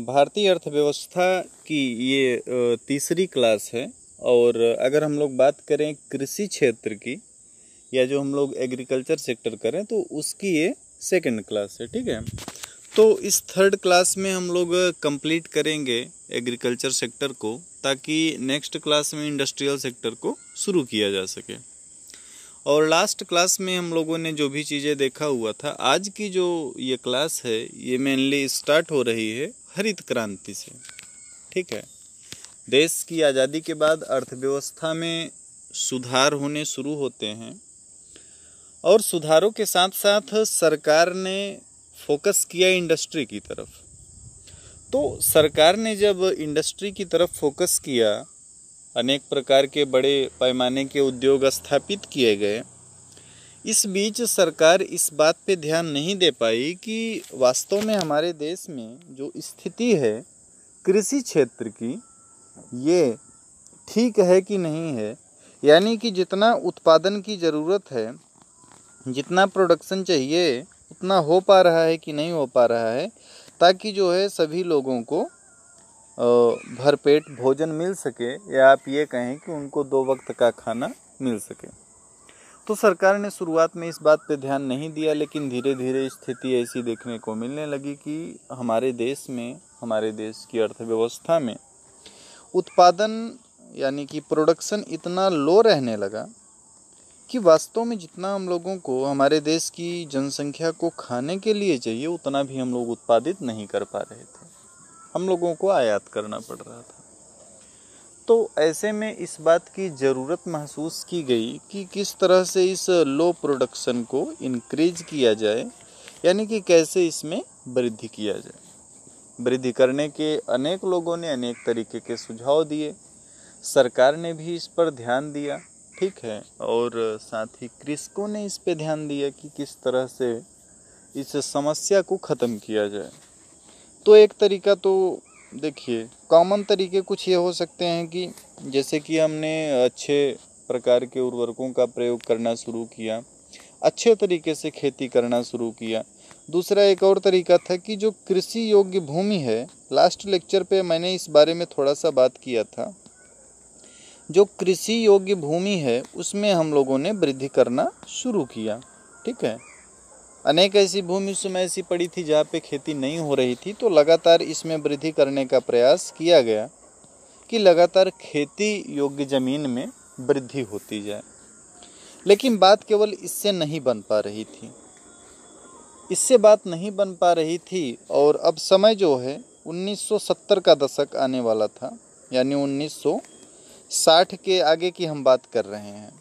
भारतीय अर्थव्यवस्था की ये तीसरी क्लास है। और अगर हम लोग बात करें कृषि क्षेत्र की या जो हम लोग एग्रीकल्चर सेक्टर करें तो उसकी ये सेकंड क्लास है। ठीक है, तो इस थर्ड क्लास में हम लोग कंप्लीट करेंगे एग्रीकल्चर सेक्टर को, ताकि नेक्स्ट क्लास में इंडस्ट्रियल सेक्टर को शुरू किया जा सके। और लास्ट क्लास में हम लोगों ने जो भी चीज़ें देखा हुआ था, आज की जो ये क्लास है ये मेनली स्टार्ट हो रही है हरित क्रांति से। ठीक है, देश की आज़ादी के बाद अर्थव्यवस्था में सुधार होने शुरू होते हैं और सुधारों के साथ साथ सरकार ने फोकस किया इंडस्ट्री की तरफ। तो सरकार ने जब इंडस्ट्री की तरफ फोकस किया, अनेक प्रकार के बड़े पैमाने के उद्योग स्थापित किए गए। इस बीच सरकार इस बात पे ध्यान नहीं दे पाई कि वास्तव में हमारे देश में जो स्थिति है कृषि क्षेत्र की, ये ठीक है कि नहीं है। यानी कि जितना उत्पादन की ज़रूरत है, जितना प्रोडक्शन चाहिए, उतना हो पा रहा है कि नहीं हो पा रहा है, ताकि जो है सभी लोगों को भरपेट भोजन मिल सके, या आप ये कहें कि उनको 2 वक्त का खाना मिल सके। तो सरकार ने शुरुआत में इस बात पे ध्यान नहीं दिया, लेकिन धीरे धीरे स्थिति ऐसी देखने को मिलने लगी कि हमारे देश में, हमारे देश की अर्थव्यवस्था में उत्पादन यानी कि प्रोडक्शन इतना लो रहने लगा कि वास्तव में जितना हम लोगों को, हमारे देश की जनसंख्या को खाने के लिए चाहिए, उतना भी हम लोग उत्पादित नहीं कर पा रहे थे। हम लोगों को आयात करना पड़ रहा था। तो ऐसे में इस बात की ज़रूरत महसूस की गई कि किस तरह से इस लो प्रोडक्शन को इंक्रीज किया जाए, यानी कि कैसे इसमें वृद्धि किया जाए। वृद्धि करने के अनेक लोगों ने अनेक तरीके के सुझाव दिए, सरकार ने भी इस पर ध्यान दिया। ठीक है, और साथ ही कृषकों ने इस पे ध्यान दिया कि किस तरह से इस समस्या को ख़त्म किया जाए। तो एक तरीका तो देखिए, कॉमन तरीके कुछ ये हो सकते हैं कि जैसे कि हमने अच्छे प्रकार के उर्वरकों का प्रयोग करना शुरू किया, अच्छे तरीके से खेती करना शुरू किया। दूसरा एक और तरीका था कि जो कृषि योग्य भूमि है, लास्ट लेक्चर पे मैंने इस बारे में थोड़ा सा बात किया था, जो कृषि योग्य भूमि है उसमें हम लोगों ने वृद्धि करना शुरू किया। ठीक है, अनेक ऐसी भूमि उस समय ऐसी पड़ी थी जहाँ पे खेती नहीं हो रही थी, तो लगातार इसमें वृद्धि करने का प्रयास किया गया कि लगातार खेती योग्य ज़मीन में वृद्धि होती जाए। लेकिन बात केवल इससे नहीं बन पा रही थी, इससे बात नहीं बन पा रही थी। और अब समय जो है 1970 का दशक आने वाला था, यानी 1960 के आगे की हम बात कर रहे हैं।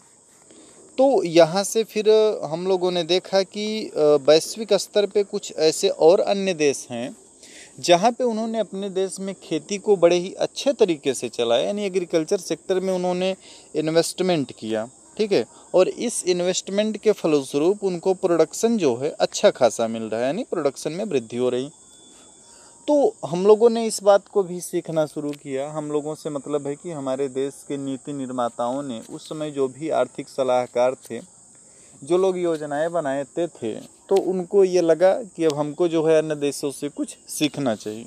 तो यहाँ से फिर हम लोगों ने देखा कि वैश्विक स्तर पे कुछ ऐसे और अन्य देश हैं जहाँ पे उन्होंने अपने देश में खेती को बड़े ही अच्छे तरीके से चलाया, यानी एग्रीकल्चर सेक्टर में उन्होंने इन्वेस्टमेंट किया। ठीक है, और इस इन्वेस्टमेंट के फलस्वरूप उनको प्रोडक्शन जो है अच्छा खासा मिल रहा है, यानी प्रोडक्शन में वृद्धि हो रही। तो हम लोगों ने इस बात को भी सीखना शुरू किया। हम लोगों से मतलब है कि हमारे देश के नीति निर्माताओं ने उस समय जो भी आर्थिक सलाहकार थे, जो लोग योजनाएं बनाते थे, तो उनको ये लगा कि अब हमको जो है अन्य देशों से कुछ सीखना चाहिए।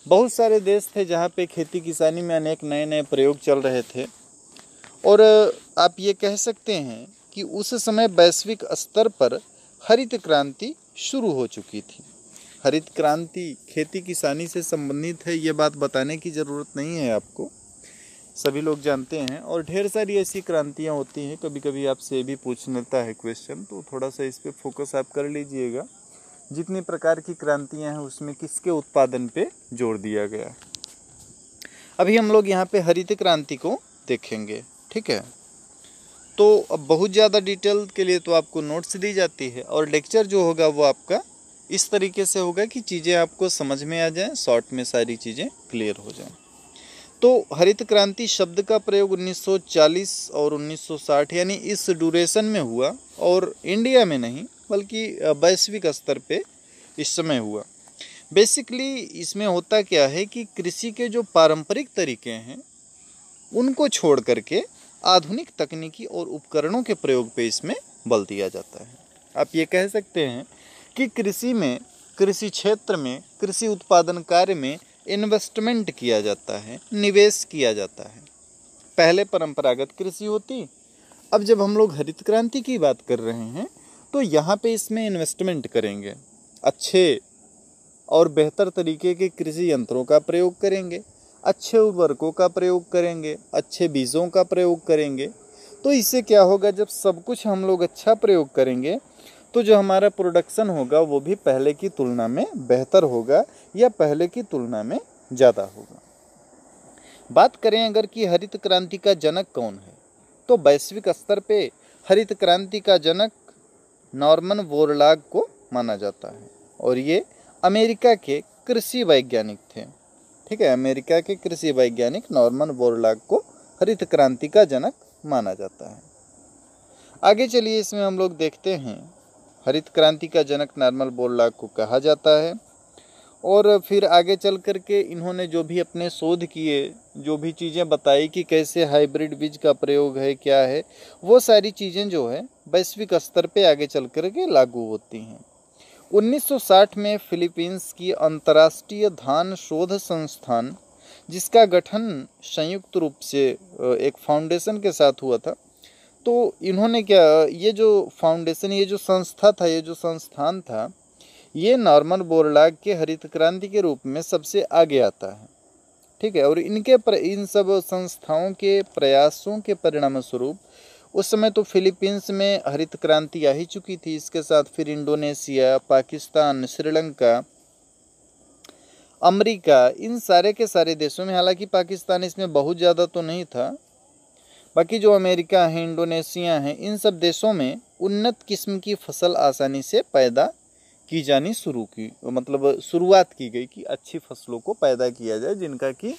बहुत सारे देश थे जहाँ पे खेती किसानी में अनेक नए नए प्रयोग चल रहे थे, और आप ये कह सकते हैं कि उस समय वैश्विक स्तर पर हरित क्रांति शुरू हो चुकी थी। हरित क्रांति खेती किसानी से संबंधित है, ये बात बताने की ज़रूरत नहीं है आपको, सभी लोग जानते हैं। और ढेर सारी ऐसी क्रांतियाँ होती हैं, कभी कभी आपसे भी पूछ लेता है क्वेश्चन, तो थोड़ा सा इस पे फोकस आप कर लीजिएगा। जितनी प्रकार की क्रांतियाँ हैं उसमें किसके उत्पादन पे जोर दिया गया। अभी हम लोग यहाँ पे हरित क्रांति को देखेंगे। ठीक है, तो अब बहुत ज़्यादा डिटेल के लिए तो आपको नोट्स दी जाती है, और लेक्चर जो होगा वो आपका इस तरीके से होगा कि चीज़ें आपको समझ में आ जाएं, शॉर्ट में सारी चीज़ें क्लियर हो जाएं। तो हरित क्रांति शब्द का प्रयोग 1940 और 1960 यानी इस ड्यूरेशन में हुआ, और इंडिया में नहीं बल्कि वैश्विक स्तर पे इस समय हुआ। बेसिकली इसमें होता क्या है कि कृषि के जो पारंपरिक तरीके हैं उनको छोड़ करके आधुनिक तकनीकी और उपकरणों के प्रयोग पे इसमें बल दिया जाता है। आप ये कह सकते हैं कि कृषि में कृषि क्षेत्र में, कृषि उत्पादन कार्य में इन्वेस्टमेंट किया जाता है, निवेश किया जाता है। पहले परंपरागत कृषि होती, अब जब हम लोग हरित क्रांति की बात कर रहे हैं तो यहाँ पे इसमें इन्वेस्टमेंट करेंगे, अच्छे और बेहतर तरीके के कृषि यंत्रों का प्रयोग करेंगे, अच्छे उर्वरकों का प्रयोग करेंगे, अच्छे बीजों का प्रयोग करेंगे। तो इससे क्या होगा, जब सब कुछ हम लोग अच्छा प्रयोग करेंगे तो जो हमारा प्रोडक्शन होगा वो भी पहले की तुलना में बेहतर होगा या पहले की तुलना में ज़्यादा होगा। बात करें अगर कि हरित क्रांति का जनक कौन है, तो वैश्विक स्तर पे हरित क्रांति का जनक नॉर्मन बोरलॉग को माना जाता है और ये अमेरिका के कृषि वैज्ञानिक थे। ठीक है, अमेरिका के कृषि वैज्ञानिक नॉर्मन बोरलॉग को हरित क्रांति का जनक माना जाता है। आगे चलिए इसमें हम लोग देखते हैं हरित क्रांति का जनक नॉर्मन बोरलॉग को कहा जाता है और फिर आगे चल कर के इन्होंने जो भी अपने शोध किए, जो भी चीज़ें बताई कि कैसे हाइब्रिड बीज का प्रयोग है, क्या है, वो सारी चीज़ें जो है वैश्विक स्तर पे आगे चल कर के लागू होती हैं। 1960 में फिलीपींस की अंतर्राष्ट्रीय धान शोध संस्थान, जिसका गठन संयुक्त रूप से एक फाउंडेशन के साथ हुआ था, तो इन्होंने क्या, ये जो फाउंडेशन, ये जो संस्था था, ये जो संस्थान था, ये नॉर्मन बोरलॉग के हरित क्रांति के रूप में सबसे आगे आता है। ठीक है, और इन सब संस्थाओं के प्रयासों के परिणाम स्वरूप उस समय तो फिलीपींस में हरित क्रांति आ ही चुकी थी, इसके साथ फिर इंडोनेशिया, पाकिस्तान, श्रीलंका, अमेरिका, इन सारे के सारे देशों में, हालांकि पाकिस्तान इसमें बहुत ज़्यादा तो नहीं था, बाकी जो अमेरिका है, इंडोनेशिया है, इन सब देशों में उन्नत किस्म की फसल आसानी से पैदा की जानी शुरुआत की गई कि अच्छी फसलों को पैदा किया जाए जिनका कि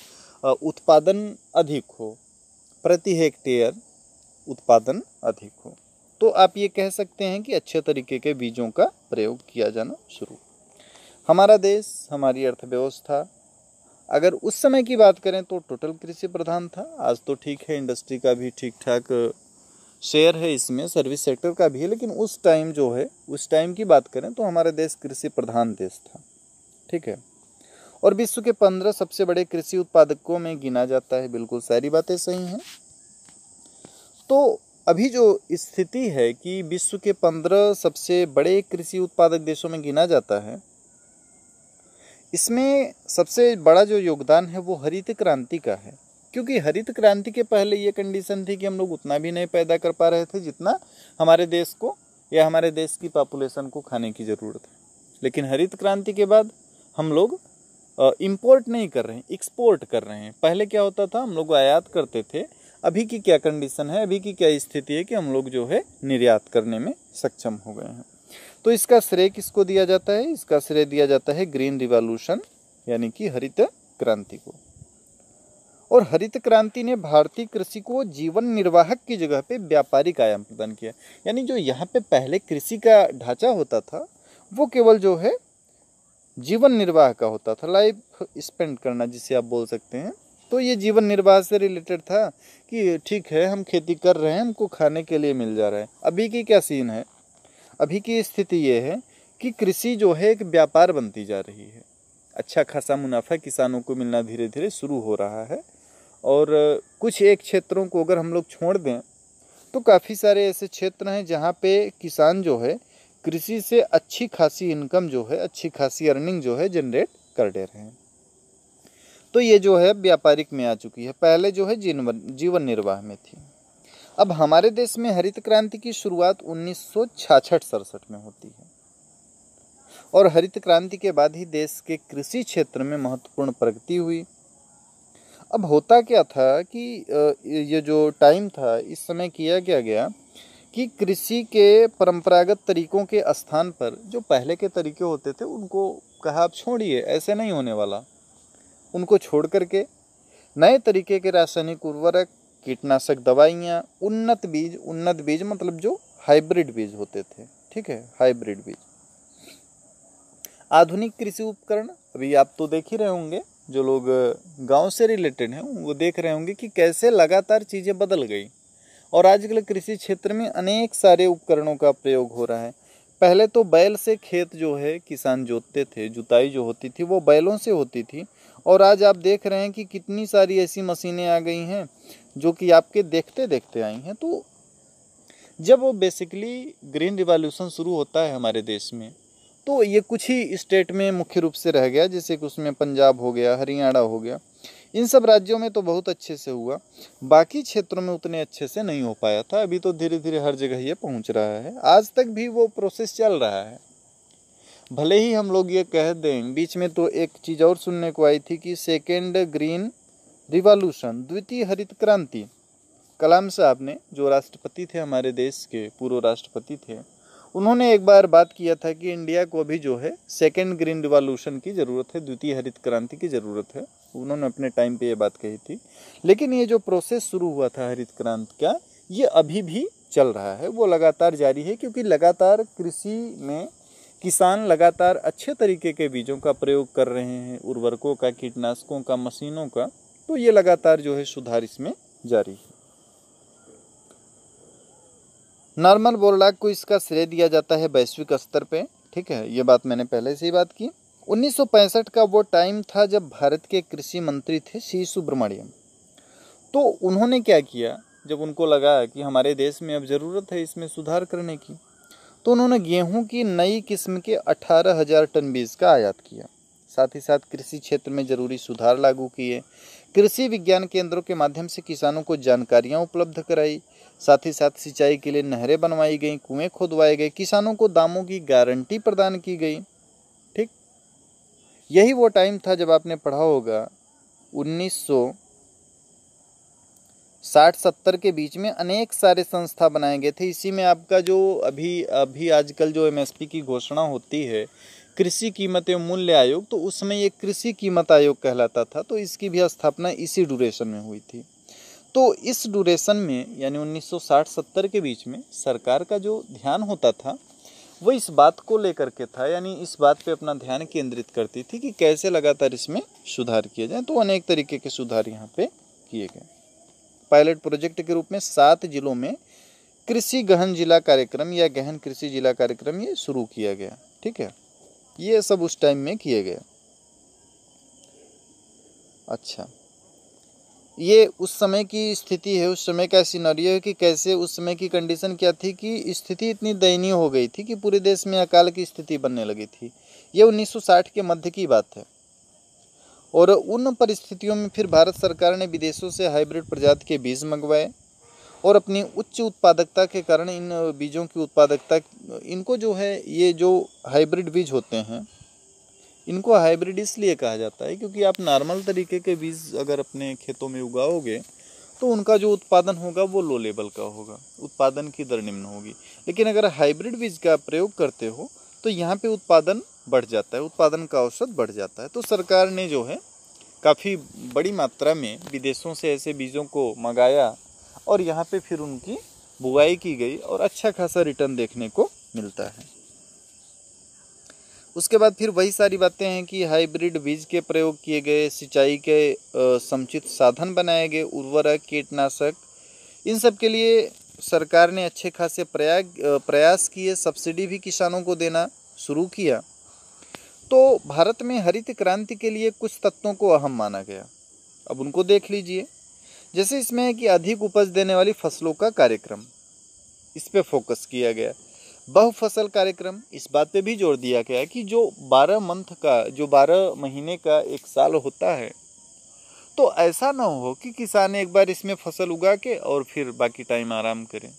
उत्पादन अधिक हो, प्रति हेक्टेयर उत्पादन अधिक हो। तो आप ये कह सकते हैं कि अच्छे तरीके के बीजों का प्रयोग किया जाना शुरू। हमारा देश, हमारी अर्थव्यवस्था अगर उस समय की बात करें तो टोटल कृषि प्रधान था। आज तो ठीक है, इंडस्ट्री का भी ठीक ठाक शेयर है इसमें, सर्विस सेक्टर का भी है, लेकिन उस टाइम जो है, उस टाइम की बात करें तो हमारा देश कृषि प्रधान देश था। ठीक है, और विश्व के 15 सबसे बड़े कृषि उत्पादकों में गिना जाता है। बिल्कुल सारी बातें सही हैं। तो अभी जो स्थिति है कि विश्व के 15 सबसे बड़े कृषि उत्पादक देशों में गिना जाता है, इसमें सबसे बड़ा जो योगदान है वो हरित क्रांति का है, क्योंकि हरित क्रांति के पहले ये कंडीशन थी कि हम लोग उतना भी नहीं पैदा कर पा रहे थे जितना हमारे देश को या हमारे देश की पॉपुलेशन को खाने की ज़रूरत है। लेकिन हरित क्रांति के बाद हम लोग इंपोर्ट नहीं कर रहे हैं, एक्सपोर्ट कर रहे हैं। पहले क्या होता था, हम लोग आयात करते थे। अभी की क्या कंडीशन है, अभी की क्या स्थिति है कि हम लोग जो है निर्यात करने में सक्षम हो गए हैं। तो इसका श्रेय किसको दिया जाता है? इसका श्रेय दिया जाता है ग्रीन रिवॉल्यूशन यानी कि हरित क्रांति को। और हरित क्रांति ने भारतीय कृषि को जीवन निर्वाहक की जगह पे व्यापारिक आयाम प्रदान किया। यानी जो यहाँ पे पहले कृषि का ढांचा होता था वो केवल जो है जीवन निर्वाह का होता था, लाइफ स्पेंड करना जिसे आप बोल सकते हैं। तो ये जीवन निर्वाह से रिलेटेड था कि ठीक है, हम खेती कर रहे हैं, हमको खाने के लिए मिल जा रहा है। अभी की क्या सीन है, अभी की स्थिति ये है कि कृषि जो है एक व्यापार बनती जा रही है। अच्छा खासा मुनाफा किसानों को मिलना धीरे धीरे शुरू हो रहा है। और कुछ एक क्षेत्रों को अगर हम लोग छोड़ दें तो काफ़ी सारे ऐसे क्षेत्र हैं जहाँ पे किसान जो है कृषि से अच्छी खासी इनकम जो है, अच्छी खासी अर्निंग जो है जनरेट कर दे रहे हैं। तो ये जो है व्यापारिक में आ चुकी है, पहले जो है जीवन निर्वाह में थी। अब हमारे देश में हरित क्रांति की शुरुआत 1966-67 में होती है और हरित क्रांति के बाद ही देश के कृषि क्षेत्र में महत्वपूर्ण प्रगति हुई। अब होता क्या था कि ये जो टाइम था, इस समय किया क्या गया कि कृषि के परंपरागत तरीकों के स्थान पर जो पहले के तरीके होते थे उनको कहा आप छोड़िए, ऐसे नहीं होने वाला। उनको छोड़ करके नए तरीके के रासायनिक उर्वरक, कीटनाशक दवाइयाँ, उन्नत बीज मतलब जो हाइब्रिड बीज होते थे, ठीक है, हाइब्रिड बीज, आधुनिक कृषि उपकरण। अभी आप तो देख ही रहे होंगे, जो लोग गांव से रिलेटेड हैं वो देख रहे होंगे कि कैसे लगातार चीज़ें बदल गई और आजकल कृषि क्षेत्र में अनेक सारे उपकरणों का प्रयोग हो रहा है। पहले तो बैल से खेत जो है किसान जोतते थे, जुताई जो होती थी वो बैलों से होती थी। और आज आप देख रहे हैं कि कितनी सारी ऐसी मशीनें आ गई हैं जो कि आपके देखते देखते आई हैं। तो जब वो बेसिकली ग्रीन रिवॉल्यूशन शुरू होता है हमारे देश में, तो ये कुछ ही स्टेट में मुख्य रूप से रह गया, जैसे कि उसमें पंजाब हो गया, हरियाणा हो गया, इन सब राज्यों में तो बहुत अच्छे से हुआ, बाकी क्षेत्रों में उतने अच्छे से नहीं हो पाया था। अभी तो धीरे धीरे हर जगह ये पहुंच रहा है, आज तक भी वो प्रोसेस चल रहा है। भले ही हम लोग ये कह दें, बीच में तो एक चीज़ और सुनने को आई थी कि सेकेंड ग्रीन रिवॉल्यूशन, द्वितीय हरित क्रांति, कलाम साहब ने, जो राष्ट्रपति थे हमारे देश के, पूर्व राष्ट्रपति थे, उन्होंने एक बार बात किया था कि इंडिया को अभी जो है सेकेंड ग्रीन रिवॉल्यूशन की ज़रूरत है, द्वितीय हरित क्रांति की ज़रूरत है। उन्होंने अपने टाइम पे ये बात कही थी। लेकिन ये जो प्रोसेस शुरू हुआ था हरित क्रांति का, ये अभी भी चल रहा है, वो लगातार जारी है, क्योंकि लगातार कृषि में किसान लगातार अच्छे तरीके के बीजों का प्रयोग कर रहे हैं, उर्वरकों का, कीटनाशकों का, मशीनों का। तो ये लगातार जो है सुधार इसमें जारी है। नॉर्मन बोरलॉग को इसका श्रेय दिया जाता है वैश्विक स्तर पे, ठीक है, ये बात मैंने पहले से ही बात की। 1965 का वो टाइम था जब भारत के कृषि मंत्री थे सी सुब्रमण्यम। तो उन्होंने क्या किया, जब उनको लगा कि हमारे देश में अब ज़रूरत है इसमें सुधार करने की, तो उन्होंने गेहूं की नई किस्म के 18,000 टन बीज का आयात किया। साथ ही साथ कृषि क्षेत्र में जरूरी सुधार लागू किए, कृषि विज्ञान केंद्रों के माध्यम से किसानों को जानकारियां उपलब्ध कराई, साथ ही साथ सिंचाई के लिए नहरें बनवाई गई, कुएं खोदवाए गए, किसानों को दामों की गारंटी प्रदान की गई। ठीक, यही वो टाइम था जब आपने पढ़ा होगा 1960-70 के बीच में अनेक सारे संस्था बनाए गए थे। इसी में आपका जो अभी आजकल जो एमएसपी की घोषणा होती है, कृषि कीमत एवं मूल्य आयोग, तो उस समय ये कृषि कीमत आयोग कहलाता था। तो इसकी भी स्थापना इसी ड्यूरेशन में हुई थी। तो इस ड्यूरेशन में यानी 1960-70 के बीच में सरकार का जो ध्यान होता था वो इस बात को लेकर के था, यानी इस बात पे अपना ध्यान केंद्रित करती थी कि कैसे लगातार इसमें सुधार किया जाए। तो अनेक तरीके के सुधार यहाँ पे किए गए। पायलट प्रोजेक्ट के रूप में 7 जिलों में कृषि गहन जिला कार्यक्रम या गहन कृषि जिला कार्यक्रम ये शुरू किया गया। ठीक है, ये सब उस टाइम में किए गए। अच्छा, ये उस समय की स्थिति है, उस समय का सिनेरियो है कि कैसे उस समय की कंडीशन क्या थी कि स्थिति इतनी दयनीय हो गई थी कि पूरे देश में अकाल की स्थिति बनने लगी थी। ये 1960 के मध्य की बात है। और उन परिस्थितियों में फिर भारत सरकार ने विदेशों से हाइब्रिड प्रजाति के बीज मंगवाए और अपनी उच्च उत्पादकता के कारण इन बीजों की उत्पादकता, इनको जो है, ये जो हाइब्रिड बीज होते हैं, इनको हाइब्रिड इसलिए कहा जाता है क्योंकि आप नॉर्मल तरीके के बीज अगर अपने खेतों में उगाओगे तो उनका जो उत्पादन होगा वो लो लेवल का होगा, उत्पादन की दर निम्न होगी। लेकिन अगर हाइब्रिड बीज का प्रयोग करते हो तो यहाँ पे उत्पादन बढ़ जाता है, उत्पादन का औसत बढ़ जाता है। तो सरकार ने जो है काफ़ी बड़ी मात्रा में विदेशों से ऐसे बीजों को मंगाया और यहाँ पे फिर उनकी बुआई की गई और अच्छा खासा रिटर्न देखने को मिलता है। उसके बाद फिर वही सारी बातें हैं कि हाइब्रिड बीज के प्रयोग किए गए, सिंचाई के समुचित साधन बनाए गए, उर्वरक, कीटनाशक, इन सब के लिए सरकार ने अच्छे खासे प्रयास किए, सब्सिडी भी किसानों को देना शुरू किया। तो भारत में हरित क्रांति के लिए कुछ तत्वों को अहम माना गया। अब उनको देख लीजिए। जैसे इसमें है कि अधिक उपज देने वाली फसलों का कार्यक्रम, इस पे फोकस किया गया। बहुफसल कार्यक्रम, इस बात पे भी जोर दिया गया है कि जो 12 महीने का एक साल होता है, तो ऐसा ना हो कि किसान एक बार इसमें फसल उगा के और फिर बाकी टाइम आराम करें।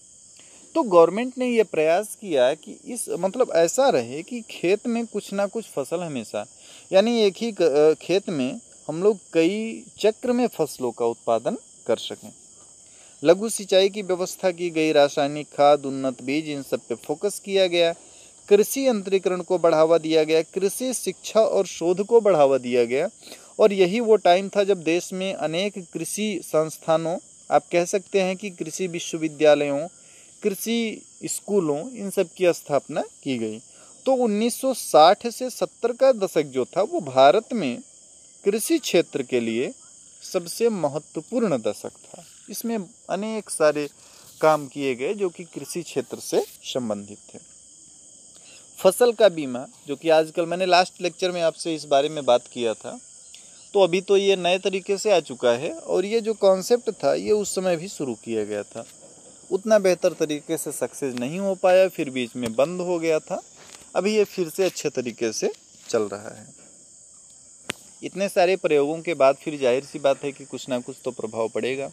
तो गवर्नमेंट ने ये प्रयास किया कि इस मतलब ऐसा रहे कि खेत में कुछ ना कुछ फसल हमेशा, यानी एक ही खेत में हम लोग कई चक्र में फसलों का उत्पादन कर सकें। लघु सिंचाई की व्यवस्था की गई, रासायनिक खाद, उन्नत बीज, इन सब पे फोकस किया गया। कृषि यंत्रीकरण को बढ़ावा दिया गया, कृषि शिक्षा और शोध को बढ़ावा दिया गया। और यही वो टाइम था जब देश में अनेक कृषि संस्थानों, आप कह सकते हैं कि कृषि विश्वविद्यालयों, कृषि स्कूलों, इन सब की स्थापना की गई। तो 1960 से 70 का दशक जो था वो भारत में कृषि क्षेत्र के लिए सबसे महत्वपूर्ण दशक था। इसमें अनेक सारे काम किए गए जो कि कृषि क्षेत्र से संबंधित थे। फसल का बीमा, जो कि आजकल मैंने लास्ट लेक्चर में आपसे इस बारे में बात किया था, तो अभी तो ये नए तरीके से आ चुका है और ये जो कॉन्सेप्ट था ये उस समय भी शुरू किया गया था। उतना बेहतर तरीके से सक्सेस नहीं हो पाया, फिर बीच में बंद हो गया था। अभी ये फिर से अच्छे तरीके से चल रहा है। इतने सारे प्रयोगों के बाद फिर जाहिर सी बात है कि कुछ ना कुछ तो प्रभाव पड़ेगा।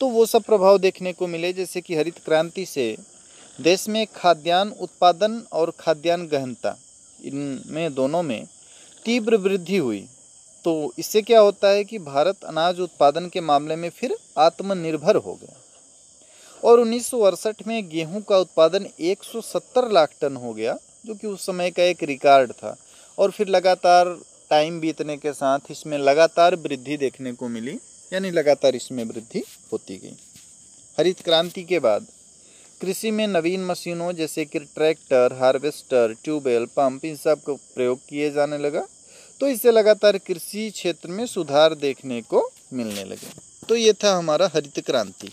तो वो सब प्रभाव देखने को मिले, जैसे कि हरित क्रांति से देश में खाद्यान्न उत्पादन और खाद्यान्न गहनता, इनमें दोनों में तीव्र वृद्धि हुई। तो इससे क्या होता है कि भारत अनाज उत्पादन के मामले में फिर आत्मनिर्भर हो गया और 1968 में गेहूं का उत्पादन 170 लाख टन हो गया, जो कि उस समय का एक रिकॉर्ड था। और फिर लगातार टाइम बीतने के साथ इसमें लगातार वृद्धि देखने को मिली, यानी लगातार इसमें वृद्धि होती गई। हरित क्रांति के बाद कृषि में नवीन मशीनों जैसे कि ट्रैक्टर, हार्वेस्टर, ट्यूबवेल, पंप, इन सब का प्रयोग किए जाने लगा। तो इससे लगातार कृषि क्षेत्र में सुधार देखने को मिलने लगे। तो ये था हमारा हरित क्रांति।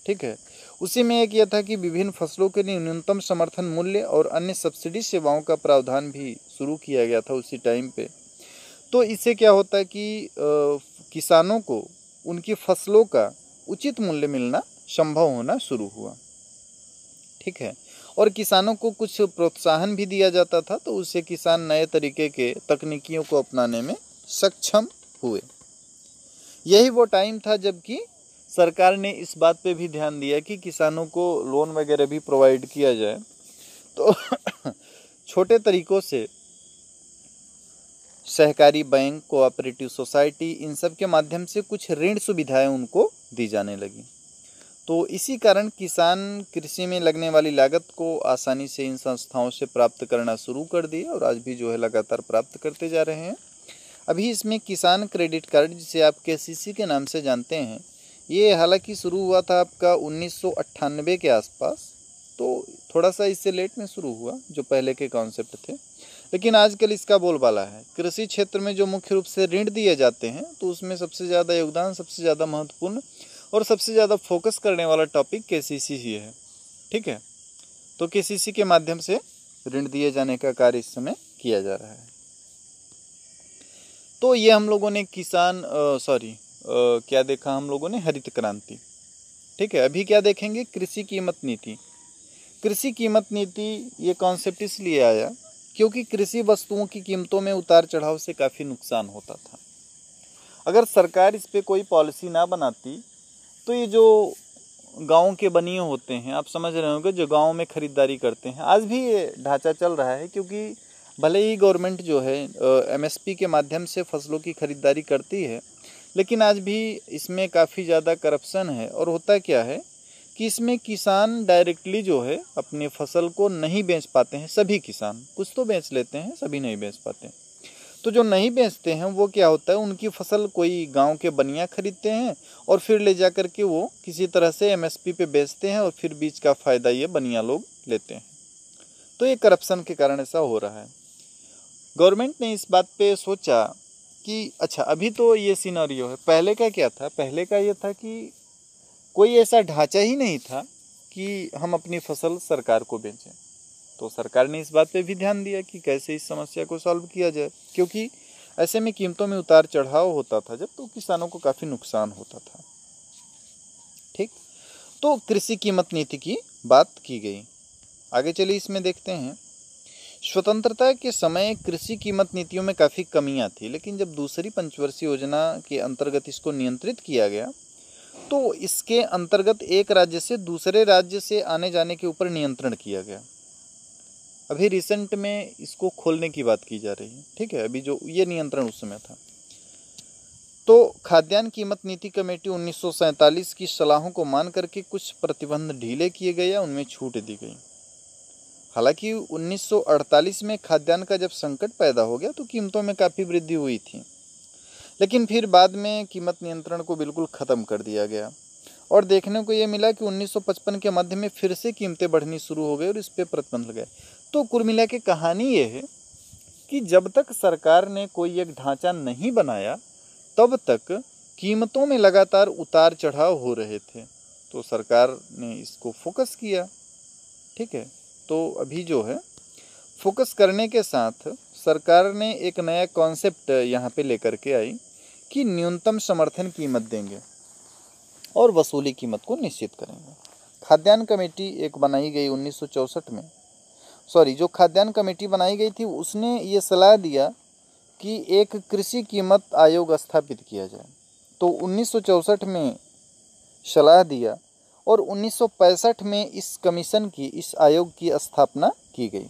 ठीक है, उसी में एक यह था कि विभिन्न फसलों के लिए न्यूनतम समर्थन मूल्य और अन्य सब्सिडी सेवाओं का प्रावधान भी शुरू किया गया था उसी टाइम पे। तो इससे क्या होता है कि किसानों को उनकी फसलों का उचित मूल्य मिलना संभव होना शुरू हुआ। ठीक है, और किसानों को कुछ प्रोत्साहन भी दिया जाता था, तो उससे किसान नए तरीके के तकनीकियों को अपनाने में सक्षम हुए। यही वो टाइम था जबकि सरकार ने इस बात पे भी ध्यान दिया कि किसानों को लोन वगैरह भी प्रोवाइड किया जाए। तो छोटे तरीकों से सहकारी बैंक, कोऑपरेटिव सोसाइटी, इन सब के माध्यम से कुछ ऋण सुविधाएं उनको दी जाने लगी। तो इसी कारण किसान कृषि में लगने वाली लागत को आसानी से इन संस्थाओं से प्राप्त करना शुरू कर दिए और आज भी जो है लगातार प्राप्त करते जा रहे हैं। अभी इसमें किसान क्रेडिट कार्ड, जिसे आप केसीसी के नाम से जानते हैं, ये हालांकि शुरू हुआ था आपका 1998 के आसपास, तो थोड़ा सा इससे लेट में शुरू हुआ जो पहले के कॉन्सेप्ट थे, लेकिन आजकल इसका बोलबाला है। कृषि क्षेत्र में जो मुख्य रूप से ऋण दिए जाते हैं, तो उसमें सबसे ज़्यादा योगदान, सबसे ज़्यादा महत्वपूर्ण और सबसे ज़्यादा फोकस करने वाला टॉपिक केसीसी ही है। ठीक है, तो केसीसी के माध्यम से ऋण दिए जाने का कार्य इस समय किया जा रहा है। तो ये हम लोगों ने क्या देखा हम लोगों ने, हरित क्रांति। ठीक है, अभी क्या देखेंगे, कृषि कीमत नीति। कृषि कीमत नीति ये कॉन्सेप्ट इसलिए आया क्योंकि कृषि वस्तुओं की कीमतों में उतार चढ़ाव से काफ़ी नुकसान होता था। अगर सरकार इस पर कोई पॉलिसी ना बनाती तो ये जो गाँव के बनिए होते हैं, आप समझ रहे होंगे, जो गाँव में खरीदारी करते हैं, आज भी ये ढांचा चल रहा है। क्योंकि भले ही गवर्नमेंट जो है एमएसपी के माध्यम से फसलों की खरीदारी करती है, लेकिन आज भी इसमें काफ़ी ज़्यादा करप्शन है। और होता क्या है कि इसमें किसान डायरेक्टली जो है अपनी फसल को नहीं बेच पाते हैं। सभी किसान, कुछ तो बेच लेते हैं, सभी नहीं बेच पाते। तो जो नहीं बेचते हैं वो क्या होता है, उनकी फसल कोई गांव के बनिया खरीदते हैं और फिर ले जा कर के वो किसी तरह से एमएसपी पे बेचते हैं और फिर बीच का फ़ायदा ये बनिया लोग लेते हैं। तो ये करप्शन के कारण ऐसा हो रहा है। गवर्नमेंट ने इस बात पे सोचा कि अच्छा, अभी तो ये सिनेरियो है। पहले का क्या था, पहले का ये था कि कोई ऐसा ढांचा ही नहीं था कि हम अपनी फसल सरकार को बेचें। तो सरकार ने इस बात पे भी ध्यान दिया कि कैसे इस समस्या को सॉल्व किया जाए, क्योंकि ऐसे में कीमतों में उतार चढ़ाव होता था जब, तो किसानों को काफ़ी नुकसान होता था। ठीक, तो कृषि कीमत नीति की बात की गई। आगे चलिए इसमें देखते हैं। स्वतंत्रता के समय कृषि कीमत नीतियों में काफ़ी कमियां थी, लेकिन जब दूसरी पंचवर्षीय योजना के अंतर्गत इसको नियंत्रित किया गया तो इसके अंतर्गत एक राज्य से दूसरे राज्य से आने जाने के ऊपर नियंत्रण किया गया। अभी रिसेंट में इसको खोलने की बात की जा रही है। ठीक है, अभी जो ये नियंत्रण उस समय था। तो खाद्यान्न कीमत नीति कमेटी 1947 की सलाहों को मान करके कुछ प्रतिबंध ढीले किए गए या उनमें छूट दी गई। हालांकि 1948 में खाद्यान्न का जब संकट पैदा हो गया तो कीमतों में काफ़ी वृद्धि हुई थी, लेकिन फिर बाद में कीमत नियंत्रण को बिल्कुल ख़त्म कर दिया गया और देखने को ये मिला कि 1955 के मध्य में फिर से कीमतें बढ़नी शुरू हो गई और इस पर प्रतिबंध लगे। तो कुल मिला के कहानी ये है कि जब तक सरकार ने कोई एक ढांचा नहीं बनाया तब तक कीमतों में लगातार उतार चढ़ाव हो रहे थे। तो सरकार ने इसको फोकस किया। ठीक है, तो अभी जो है फोकस करने के साथ सरकार ने एक नया कॉन्सेप्ट यहाँ पे लेकर के आई कि न्यूनतम समर्थन कीमत देंगे और वसूली कीमत को निश्चित करेंगे। खाद्यान्न कमेटी एक बनाई गई 1964 में, जो खाद्यान्न कमेटी बनाई गई थी उसने ये सलाह दिया कि एक कृषि कीमत आयोग स्थापित किया जाए। तो 1964 में सलाह दिया और 1965 में इस आयोग की स्थापना की गई।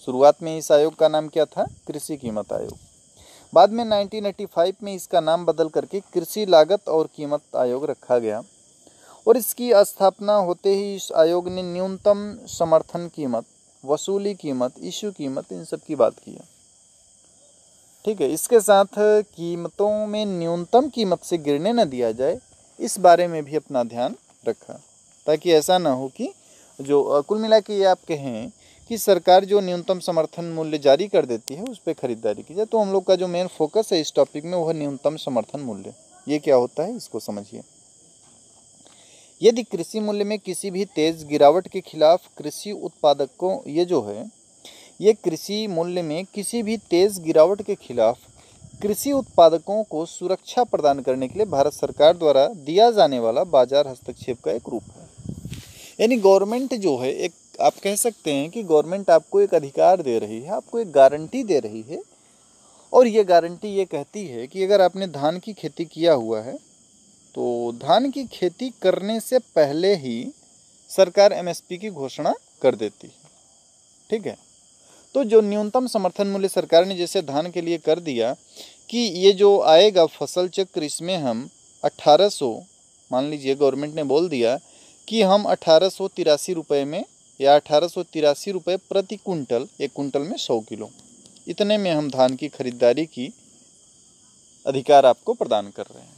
शुरुआत में इस आयोग का नाम क्या था? कृषि कीमत आयोग। बाद में 1985 में इसका नाम बदल करके कृषि लागत और कीमत आयोग रखा गया और इसकी स्थापना होते ही इस आयोग ने न्यूनतम समर्थन कीमत, वसूली कीमत, इशू कीमत, इन सब की बात की है। ठीक है, इसके साथ कीमतों में न्यूनतम कीमत से गिरने न दिया जाए, इस बारे में भी अपना ध्यान रखा, ताकि ऐसा ना हो कि जो कुल मिला के ये आप कहें कि सरकार जो न्यूनतम समर्थन मूल्य जारी कर देती है उस पर खरीदारी की जाए। तो हम लोग का जो मेन फोकस है इस टॉपिक में वह न्यूनतम समर्थन मूल्य, ये क्या होता है इसको समझिए। यदि कृषि मूल्य में किसी भी तेज गिरावट के खिलाफ कृषि उत्पादकों ये कृषि मूल्य में किसी भी तेज गिरावट के खिलाफ कृषि उत्पादकों को सुरक्षा प्रदान करने के लिए भारत सरकार द्वारा दिया जाने वाला बाजार हस्तक्षेप का एक रूप है। यानी गवर्नमेंट जो है, एक आप कह सकते हैं कि गवर्नमेंट आपको एक अधिकार दे रही है, आपको एक गारंटी दे रही है और ये गारंटी ये कहती है कि अगर आपने धान की खेती किया हुआ है तो धान की खेती करने से पहले ही सरकार एमएसपी की घोषणा कर देती है। ठीक है, तो जो न्यूनतम समर्थन मूल्य सरकार ने जैसे धान के लिए कर दिया कि ये जो आएगा फसल चक्र, इसमें हम 1800, मान लीजिए गवर्नमेंट ने बोल दिया कि हम 1883 रुपये में या 1883 रुपये प्रति कुंटल, एक कुंटल में 100 किलो, इतने में हम धान की खरीदारी की अधिकार आपको प्रदान कर रहे हैं।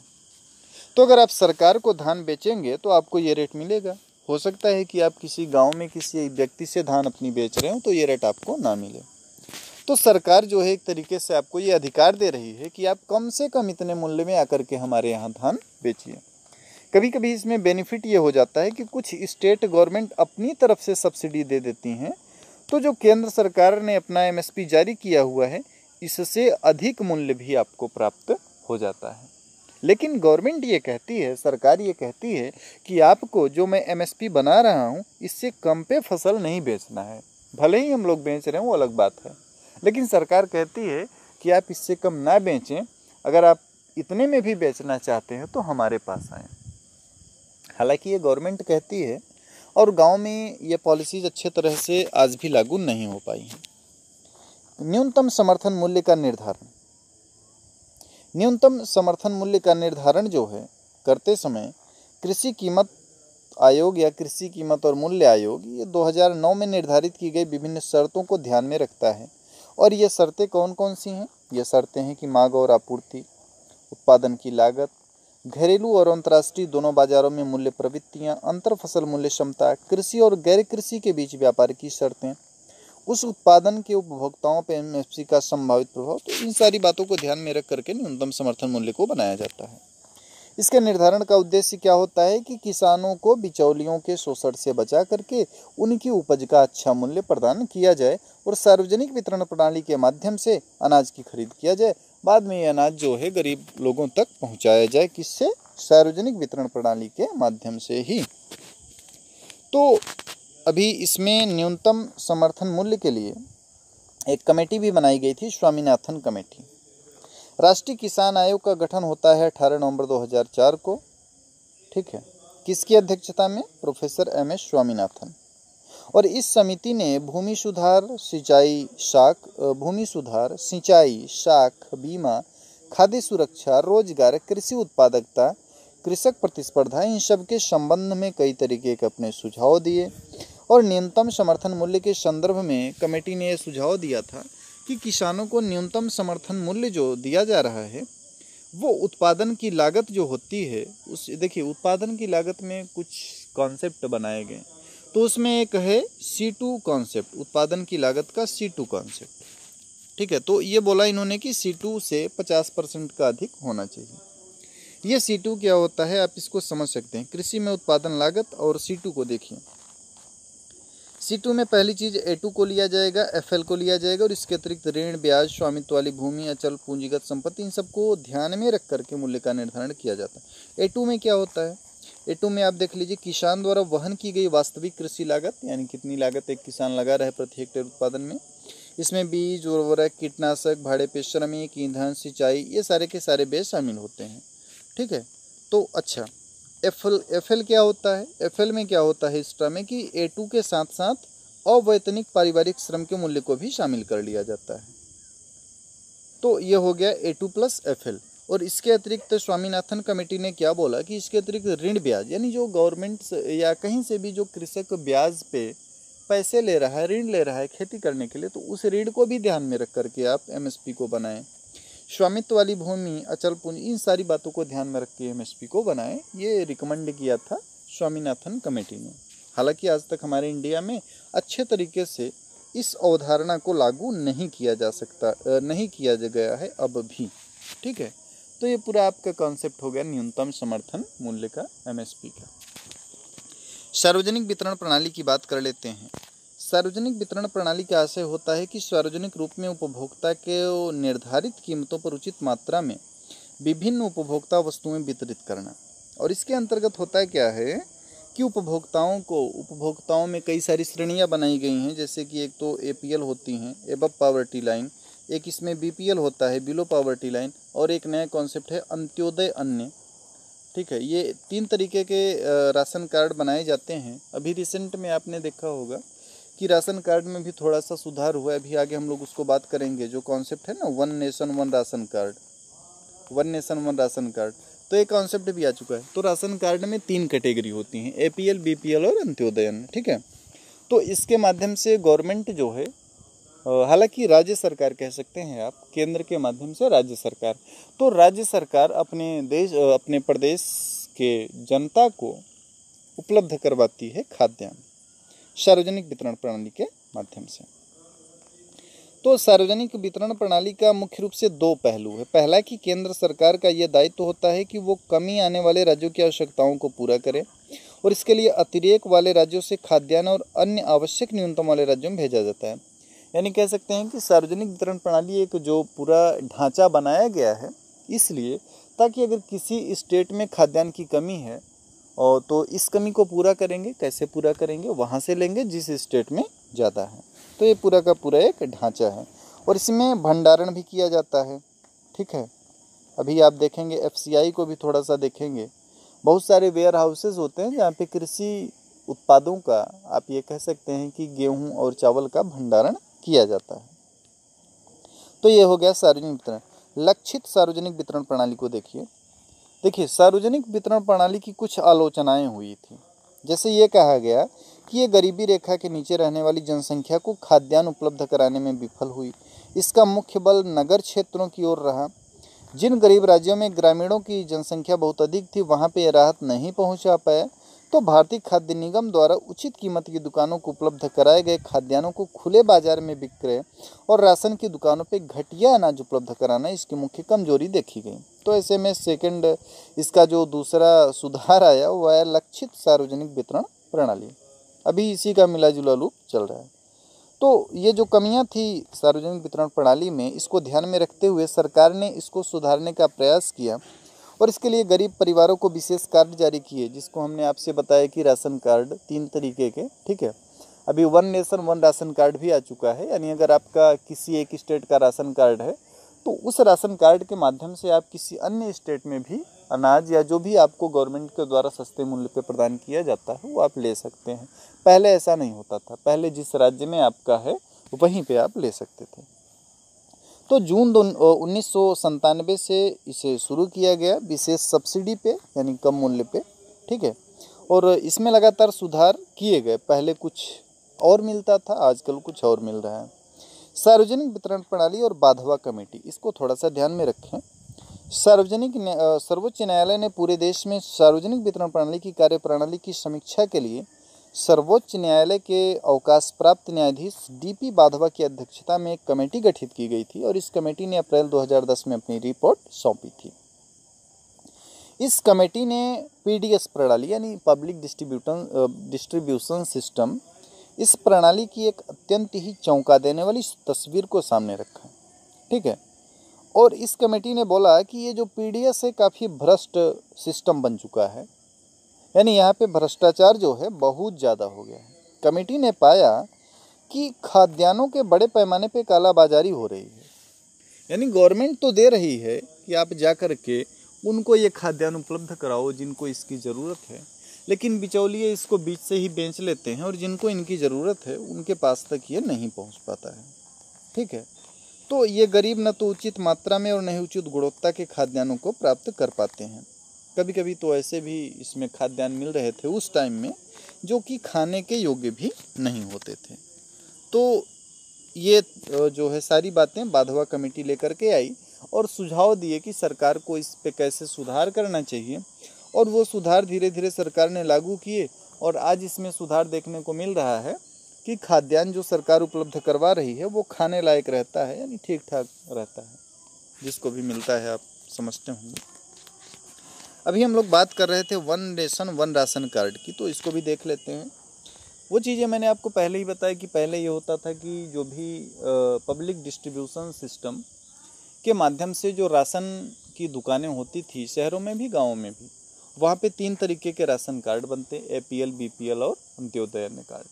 तो अगर आप सरकार को धान बेचेंगे तो आपको ये रेट मिलेगा। हो सकता है कि आप किसी गांव में किसी व्यक्ति से धान अपनी बेच रहे हो तो ये रेट आपको ना मिले। तो सरकार जो है एक तरीके से आपको ये अधिकार दे रही है कि आप कम से कम इतने मूल्य में आकर के हमारे यहाँ धान बेचिए। कभी कभी इसमें बेनिफिट ये हो जाता है कि कुछ स्टेट गवर्नमेंट अपनी तरफ से सब्सिडी दे देती हैं, तो जो केंद्र सरकार ने अपना एमएसपी जारी किया हुआ है इससे अधिक मूल्य भी आपको प्राप्त हो जाता है। लेकिन गवर्नमेंट ये कहती है, सरकार ये कहती है कि आपको जो मैं एमएसपी बना रहा हूँ इससे कम पे फसल नहीं बेचना है। भले ही हम लोग बेच रहे हैं वो अलग बात है, लेकिन सरकार कहती है कि आप इससे कम ना बेचें, अगर आप इतने में भी बेचना चाहते हैं तो हमारे पास आएँ। हालांकि ये गवर्नमेंट कहती है और गांव में ये पॉलिसीज अच्छे तरह से आज भी लागू नहीं हो पाई हैं। न्यूनतम समर्थन मूल्य का निर्धारण, न्यूनतम समर्थन मूल्य का निर्धारण जो है करते समय कृषि कीमत आयोग या कृषि कीमत और मूल्य आयोग ये 2009 में निर्धारित की गई विभिन्न शर्तों को ध्यान में रखता है। और ये शर्तें कौन कौन सी हैं? ये शर्तें हैं कि मांग और आपूर्ति, उत्पादन की लागत, घरेलू और अंतर्राष्ट्रीय दोनों बाजारों में मूल्य प्रवृत्तियां, अंतर फसल मूल्य क्षमता, कृषि और गैर कृषि के बीच व्यापार की शर्तें, उस उत्पादन के उपभोक्ताओं पर एमएसपी का संभावित प्रभाव। तो इन सारी बातों को ध्यान में रख करके न्यूनतम समर्थन मूल्य को बनाया जाता है। इसके निर्धारण का उद्देश्य क्या होता है कि किसानों को बिचौलियों के शोषण से बचा करके उनकी उपज का अच्छा मूल्य प्रदान किया जाए और सार्वजनिक वितरण प्रणाली के माध्यम से अनाज की खरीद किया जाए। बाद में ये अनाज जो है गरीब लोगों तक पहुंचाया जाए, किससे? सार्वजनिक वितरण प्रणाली के माध्यम से ही। तो अभी इसमें न्यूनतम समर्थन मूल्य के लिए एक कमेटी भी बनाई गई थी, स्वामीनाथन कमेटी। राष्ट्रीय किसान आयोग का गठन होता है 18 नवंबर 2004 को। ठीक है, किसकी अध्यक्षता में? Professor MS Swaminathan. और इस समिति ने भूमि सुधार, सिंचाई, शाख, बीमा, खाद्य सुरक्षा, रोजगार, कृषि उत्पादकता, कृषक प्रतिस्पर्धा, इन सब के संबंध में कई तरीके के अपने सुझाव दिए। और न्यूनतम समर्थन मूल्य के संदर्भ में कमेटी ने यह सुझाव दिया था कि किसानों को न्यूनतम समर्थन मूल्य जो दिया जा रहा है वो उत्पादन की लागत जो होती है उस, देखिए उत्पादन की लागत में कुछ कॉन्सेप्ट बनाए गए, तो उसमें एक है C2 कॉन्सेप्ट, उत्पादन की लागत का C2 कॉन्सेप्ट। ठीक है, तो ये बोला इन्होंने कि C2 से 50% का अधिक होना चाहिए। ये C2 क्या होता है आप इसको समझ सकते हैं। कृषि में उत्पादन लागत और C2 को देखिए। C2 में पहली चीज़ A2 को लिया जाएगा, FL को लिया जाएगा और इसके अतिरिक्त ऋण, ब्याज, स्वामित्व वाली भूमि, अचल पूंजीगत संपत्ति, इन सबको ध्यान में रख करके मूल्य का निर्धारण किया जाता है। A2 में क्या होता है? A2 में आप देख लीजिए, किसान द्वारा वहन की गई वास्तविक कृषि लागत, यानी कितनी लागत एक किसान लगा रहा है प्रति हेक्टेयर उत्पादन में। इसमें बीज, उर्वरक, कीटनाशक, भाड़े पे श्रमिक, ईंधन, सिंचाई, ये सारे के सारे व्यय शामिल होते हैं। ठीक है, तो अच्छा FL क्या होता है? FL में क्या होता है इस टर्म में कि A2 के साथ साथ अवैतनिक पारिवारिक श्रम के मूल्य को भी शामिल कर लिया जाता है। तो ये हो गया A2 प्लस FL। और इसके अतिरिक्त स्वामीनाथन कमेटी ने क्या बोला कि इसके अतिरिक्त ऋण, ब्याज, यानी जो गवर्नमेंट या कहीं से भी जो कृषक ब्याज पे पैसे ले रहा है, ऋण ले रहा है खेती करने के लिए, तो उस ऋण को भी ध्यान में रख करके आप MSP को बनाएं। स्वामित्व वाली भूमि, अचल पूंजी, इन सारी बातों को ध्यान में रख के MSP को बनाएं, ये रिकमेंड किया था स्वामीनाथन कमेटी ने। हालांकि आज तक हमारे इंडिया में अच्छे तरीके से इस अवधारणा को लागू नहीं किया गया है अब भी। ठीक है, तो ये पूरा आपका कॉन्सेप्ट हो गया न्यूनतम समर्थन मूल्य का, MSP का। सार्वजनिक वितरण प्रणाली की बात कर लेते हैं। सार्वजनिक वितरण प्रणाली का आशय होता है कि सार्वजनिक रूप में उपभोक्ता के निर्धारित कीमतों पर उचित मात्रा में विभिन्न उपभोक्ता वस्तुएं वितरित करना। और इसके अंतर्गत होता क्या है कि उपभोक्ताओं में कई सारी श्रेणियां बनाई गई हैं, जैसे कि एक तो APL होती हैं, एबव पावर्टी लाइन, एक इसमें BPL होता है, बिलो पावर्टी लाइन, और एक नया कॉन्सेप्ट है अंत्योदय अन्य। ठीक है, ये 3 तरीके के राशन कार्ड बनाए जाते हैं। अभी रिसेंट में आपने देखा होगा कि राशन कार्ड में भी थोड़ा सा सुधार हुआ है। अभी आगे हम लोग उसको बात करेंगे, जो कॉन्सेप्ट है ना, one nation one ration card, तो ये कॉन्सेप्ट भी आ चुका है। तो राशन कार्ड में 3 कैटेगरी होती हैं, APL, BPL और अंत्योदय अन्न। ठीक है, तो इसके माध्यम से गवर्नमेंट जो है, हालांकि राज्य सरकार कह सकते हैं आप, केंद्र के माध्यम से राज्य सरकार, तो राज्य सरकार अपने प्रदेश के जनता को उपलब्ध करवाती है खाद्यान्न सार्वजनिक वितरण प्रणाली के माध्यम से। तो सार्वजनिक वितरण प्रणाली का मुख्य रूप से 2 पहलू है। पहला कि केंद्र सरकार का यह दायित्व होता है कि वो कमी आने वाले राज्यों की आवश्यकताओं को पूरा करे और इसके लिए अतिरेक वाले राज्यों से खाद्यान्न और अन्य आवश्यक न्यूनतम वाले राज्यों में भेजा जाता है। यानी कह सकते हैं कि सार्वजनिक वितरण प्रणाली एक जो पूरा ढांचा बनाया गया है, इसलिए ताकि अगर किसी स्टेट में खाद्यान्न की कमी है और तो इस कमी को पूरा करेंगे, कैसे पूरा करेंगे, वहाँ से लेंगे जिस स्टेट में ज़्यादा है। तो ये पूरा का पूरा एक ढांचा है और इसमें भंडारण भी किया जाता है। ठीक है, अभी आप देखेंगे FCI को भी थोड़ा सा देखेंगे, बहुत सारे वेयर हाउसेज होते हैं जहाँ पे कृषि उत्पादों का, आप ये कह सकते हैं कि गेहूँ और चावल का भंडारण किया जाता है। तो ये हो गया सार्वजनिक वितरण। लक्षित सार्वजनिक वितरण प्रणाली को देखिए सार्वजनिक वितरण प्रणाली की कुछ आलोचनाएं हुई थी। जैसे ये कहा गया कि ये गरीबी रेखा के नीचे रहने वाली जनसंख्या को खाद्यान्न उपलब्ध कराने में विफल हुई। इसका मुख्य बल नगर क्षेत्रों की ओर रहा। जिन गरीब राज्यों में ग्रामीणों की जनसंख्या बहुत अधिक थी, वहाँ पे ये राहत नहीं पहुँचा पाया। तो भारतीय खाद्य निगम द्वारा उचित कीमत की दुकानों को उपलब्ध कराए गए खाद्यान्नों को खुले बाजार में विक्रय और राशन की दुकानों पे घटिया अनाज उपलब्ध कराना इसकी मुख्य कमजोरी देखी गई। तो ऐसे में इसका जो दूसरा सुधार आया वो है लक्षित सार्वजनिक वितरण प्रणाली। अभी इसी का मिला जुला लूप चल रहा है। तो ये जो कमियां थी सार्वजनिक वितरण प्रणाली में, इसको ध्यान में रखते हुए सरकार ने इसको सुधारने का प्रयास किया और इसके लिए गरीब परिवारों को विशेष कार्ड जारी किए, जिसको हमने आपसे बताया कि राशन कार्ड 3 तरीके के। ठीक है, अभी one nation one ration card भी आ चुका है, यानी अगर आपका किसी एक स्टेट का राशन कार्ड है तो उस राशन कार्ड के माध्यम से आप किसी अन्य स्टेट में भी अनाज या जो भी आपको गवर्नमेंट के द्वारा सस्ते मूल्य पर प्रदान किया जाता है वो आप ले सकते हैं। पहले ऐसा नहीं होता था, पहले जिस राज्य में आपका है वहीं पे आप ले सकते थे। तो जून 1997 से इसे शुरू किया गया विशेष सब्सिडी पे, यानी कम मूल्य पे। ठीक है, और इसमें लगातार सुधार किए गए। पहले कुछ और मिलता था, आजकल कुछ और मिल रहा है। सार्वजनिक वितरण प्रणाली और बाधवा कमेटी, इसको थोड़ा सा ध्यान में रखें। सर्वोच्च न्यायालय ने पूरे देश में सार्वजनिक वितरण प्रणाली की कार्यप्रणाली की समीक्षा के लिए सर्वोच्च न्यायालय के अवकाश प्राप्त न्यायाधीश DP बाधवा की अध्यक्षता में एक कमेटी गठित की गई थी और इस कमेटी ने अप्रैल 2010 में अपनी रिपोर्ट सौंपी थी। इस कमेटी ने PDS प्रणाली यानी पब्लिक डिस्ट्रीब्यूशन सिस्टम, इस प्रणाली की एक अत्यंत ही चौंका देने वाली तस्वीर को सामने रखा, ठीक है। और इस कमेटी ने बोला कि ये जो पीडीएस है काफ़ी भ्रष्ट सिस्टम बन चुका है, यानी यहाँ पे भ्रष्टाचार जो है बहुत ज़्यादा हो गया है। कमेटी ने पाया कि खाद्यान्नों के बड़े पैमाने पे कालाबाजारी हो रही है, यानी गवर्नमेंट तो दे रही है कि आप जा कर के उनको ये खाद्यान्न उपलब्ध कराओ जिनको इसकी ज़रूरत है, लेकिन बिचौलिए इसको बीच से ही बेच लेते हैं और जिनको इनकी ज़रूरत है उनके पास तक ये नहीं पहुंच पाता है, ठीक है। तो ये गरीब न तो उचित मात्रा में और न ही उचित गुणवत्ता के खाद्यान्नों को प्राप्त कर पाते हैं। कभी कभी तो ऐसे भी इसमें खाद्यान्न मिल रहे थे उस टाइम में जो कि खाने के योग्य भी नहीं होते थे। तो ये जो है सारी बातें बाधवा कमेटी लेकर के आई और सुझाव दिए कि सरकार को इस पे कैसे सुधार करना चाहिए, और वो सुधार धीरे धीरे सरकार ने लागू किए और आज इसमें सुधार देखने को मिल रहा है कि खाद्यान्न जो सरकार उपलब्ध करवा रही है वो खाने लायक रहता है, यानी ठीक ठाक रहता है, जिसको भी मिलता है आप समझते होंगे। अभी हम लोग बात कर रहे थे one nation one ration card की, तो इसको भी देख लेते हैं। वो चीज़ें मैंने आपको पहले ही बताया कि पहले ये होता था कि जो भी पब्लिक डिस्ट्रीब्यूशन सिस्टम के माध्यम से जो राशन की दुकानें होती थी शहरों में भी गाँवों में भी, वहाँ पे 3 तरीके के राशन कार्ड बनते, APL, BPL और अंत्योदय अन्न कार्ड।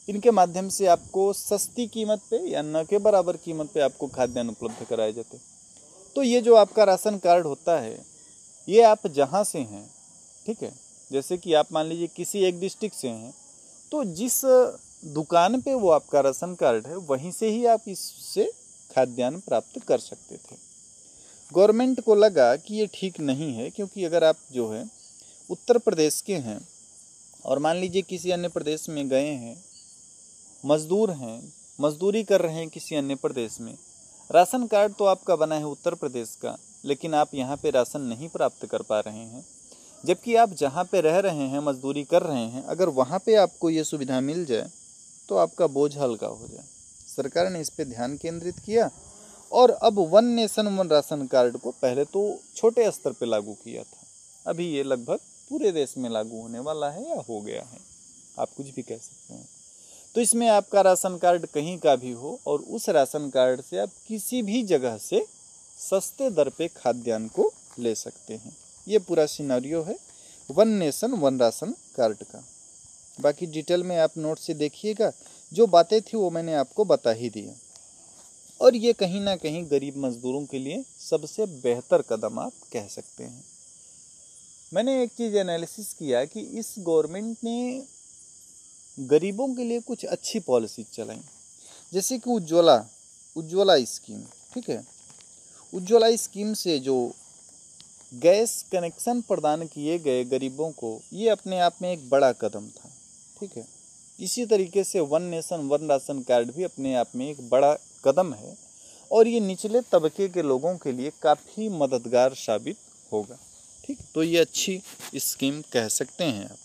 इनके माध्यम से आपको सस्ती कीमत पे या न के बराबर कीमत पे आपको खाद्यान्न उपलब्ध कराए जाते। तो ये जो आपका राशन कार्ड होता है ये आप जहाँ से हैं, ठीक है, जैसे कि आप मान लीजिए किसी एक डिस्ट्रिक्ट से हैं, तो जिस दुकान पे वो आपका राशन कार्ड है वहीं से ही आप इससे खाद्यान्न प्राप्त कर सकते थे। गवर्नमेंट को लगा कि ये ठीक नहीं है, क्योंकि अगर आप जो है उत्तर प्रदेश के हैं और मान लीजिए किसी अन्य प्रदेश में गए हैं, मजदूर हैं, मजदूरी कर रहे हैं किसी अन्य प्रदेश में, राशन कार्ड तो आपका बना है उत्तर प्रदेश का, लेकिन आप यहाँ पे राशन नहीं प्राप्त कर पा रहे हैं, जबकि आप जहाँ पे रह रहे हैं, मजदूरी कर रहे हैं, अगर वहाँ पे आपको ये सुविधा मिल जाए तो आपका बोझ हल्का हो जाए। सरकार ने इस पे ध्यान केंद्रित किया और अब one nation one ration card को पहले तो छोटे स्तर पे लागू किया था, अभी ये लगभग पूरे देश में लागू होने वाला है या हो गया है, आप कुछ भी कह सकते हैं। तो इसमें आपका राशन कार्ड कहीं का भी हो और उस राशन कार्ड से आप किसी भी जगह से सस्ते दर पे खाद्यान्न को ले सकते हैं। ये पूरा सिनेरियो है one nation one ration card का। बाकी डिटेल में आप नोट से देखिएगा, जो बातें थी वो मैंने आपको बता ही दी। और ये कहीं ना कहीं गरीब मजदूरों के लिए सबसे बेहतर कदम आप कह सकते हैं। मैंने एक चीज़ एनालिसिस किया कि इस गवर्नमेंट ने गरीबों के लिए कुछ अच्छी पॉलिसी चलाई, जैसे कि उज्ज्वला स्कीम, ठीक है। उज्ज्वला स्कीम से जो गैस कनेक्शन प्रदान किए गए गरीबों को, ये अपने आप में एक बड़ा कदम था, ठीक है। इसी तरीके से one nation one ration card भी अपने आप में एक बड़ा कदम है और ये निचले तबके के लोगों के लिए काफ़ी मददगार साबित होगा, ठीक। तो ये अच्छी स्कीम कह सकते हैं आप।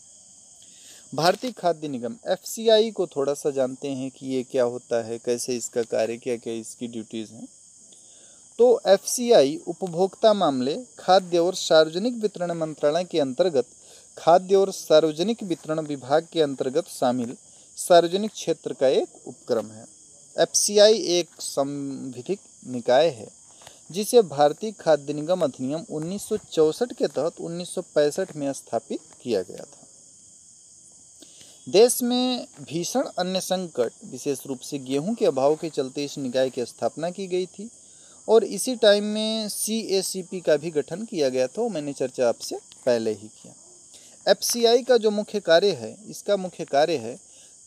भारतीय खाद्य निगम FCI को थोड़ा सा जानते हैं कि ये क्या होता है, कैसे इसका कार्य, क्या क्या इसकी ड्यूटीज़ हैं। तो FCI उपभोक्ता मामले, खाद्य और सार्वजनिक वितरण मंत्रालय के अंतर्गत खाद्य और सार्वजनिक वितरण विभाग के अंतर्गत शामिल सार्वजनिक क्षेत्र का एक उपक्रम है। FCI एक संविधिक निकाय है जिसे भारतीय खाद्य निगम अधिनियम 1964 के तहत 1965 में स्थापित किया गया था। देश में भीषण अन्न संकट, विशेष रूप से गेहूं के अभाव के चलते इस निकाय की स्थापना की गई थी और इसी टाइम में CACP का भी गठन किया गया था, वो मैंने चर्चा आपसे पहले ही किया। FCI का जो मुख्य कार्य है, इसका मुख्य कार्य है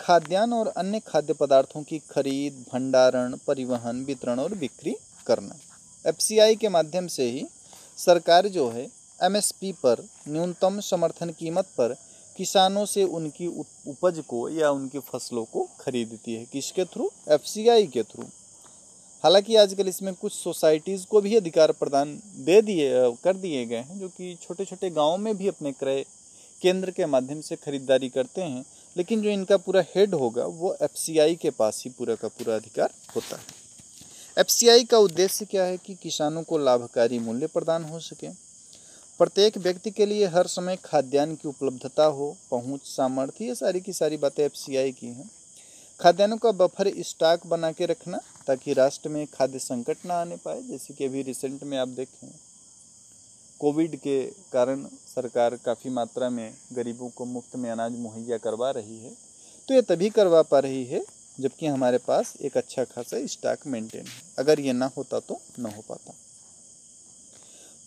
खाद्यान्न और अन्य खाद्य पदार्थों की खरीद, भंडारण, परिवहन, वितरण और बिक्री करना। FCI के माध्यम से ही सरकार जो है MSP पर, न्यूनतम समर्थन कीमत पर किसानों से उनकी उपज को या उनकी फसलों को खरीदती है। किसके थ्रू? FCI के थ्रू। हालांकि आजकल इसमें कुछ सोसाइटीज़ को भी अधिकार प्रदान कर दिए गए हैं, जो कि छोटे छोटे गाँवों में भी अपने क्रय केंद्र के माध्यम से खरीदारी करते हैं, लेकिन जो इनका पूरा हेड होगा वो FCI के पास ही पूरा का पूरा अधिकार होता है। FCI का उद्देश्य क्या है कि किसानों को लाभकारी मूल्य प्रदान हो सके, प्रत्येक व्यक्ति के लिए हर समय खाद्यान्न की उपलब्धता हो, पहुंच, सामर्थ्य, ये सारी की सारी बातें एफसीआई की हैं। खाद्यान्नों का बफर स्टॉक बना के रखना ताकि राष्ट्र में खाद्य संकट ना आने पाए। जैसे कि अभी रिसेंट में आप देखें, कोविड के कारण सरकार काफ़ी मात्रा में गरीबों को मुफ्त में अनाज मुहैया करवा रही है, तो ये तभी करवा पा रही है जबकि हमारे पास एक अच्छा खासा स्टॉक मेंटेन है। अगर ये ना होता तो ना हो पाता।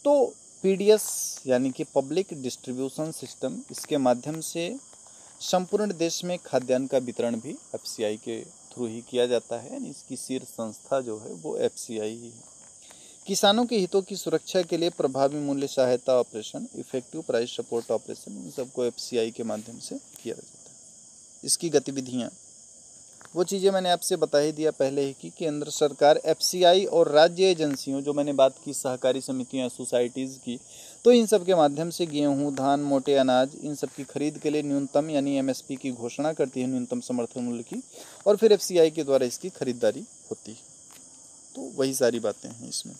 तो पीडीएस यानी कि पब्लिक डिस्ट्रीब्यूशन सिस्टम, इसके माध्यम से संपूर्ण देश में खाद्यान्न का वितरण भी एफसीआई के थ्रू ही किया जाता है। यानी इसकी शीर्ष संस्था जो है वो एफसीआई ही है। किसानों के हितों की सुरक्षा के लिए प्रभावी मूल्य सहायता ऑपरेशन, इफेक्टिव प्राइस सपोर्ट ऑपरेशन, इन सबको एफसीआई के माध्यम से किया जाता है। इसकी गतिविधियाँ, वो चीज़ें मैंने आपसे बता ही दिया पहले ही कि केंद्र सरकार एफसीआई और राज्य एजेंसियों, जो मैंने बात की सहकारी समितियां, सोसाइटीज़ की, तो इन सब के माध्यम से गेहूं, धान, मोटे अनाज, इन सब की खरीद के लिए न्यूनतम यानी एमएसपी की घोषणा करती है, न्यूनतम समर्थन मूल्य की, और फिर एफसीआई के द्वारा इसकी खरीदारी होती है। तो वही सारी बातें हैं इसमें।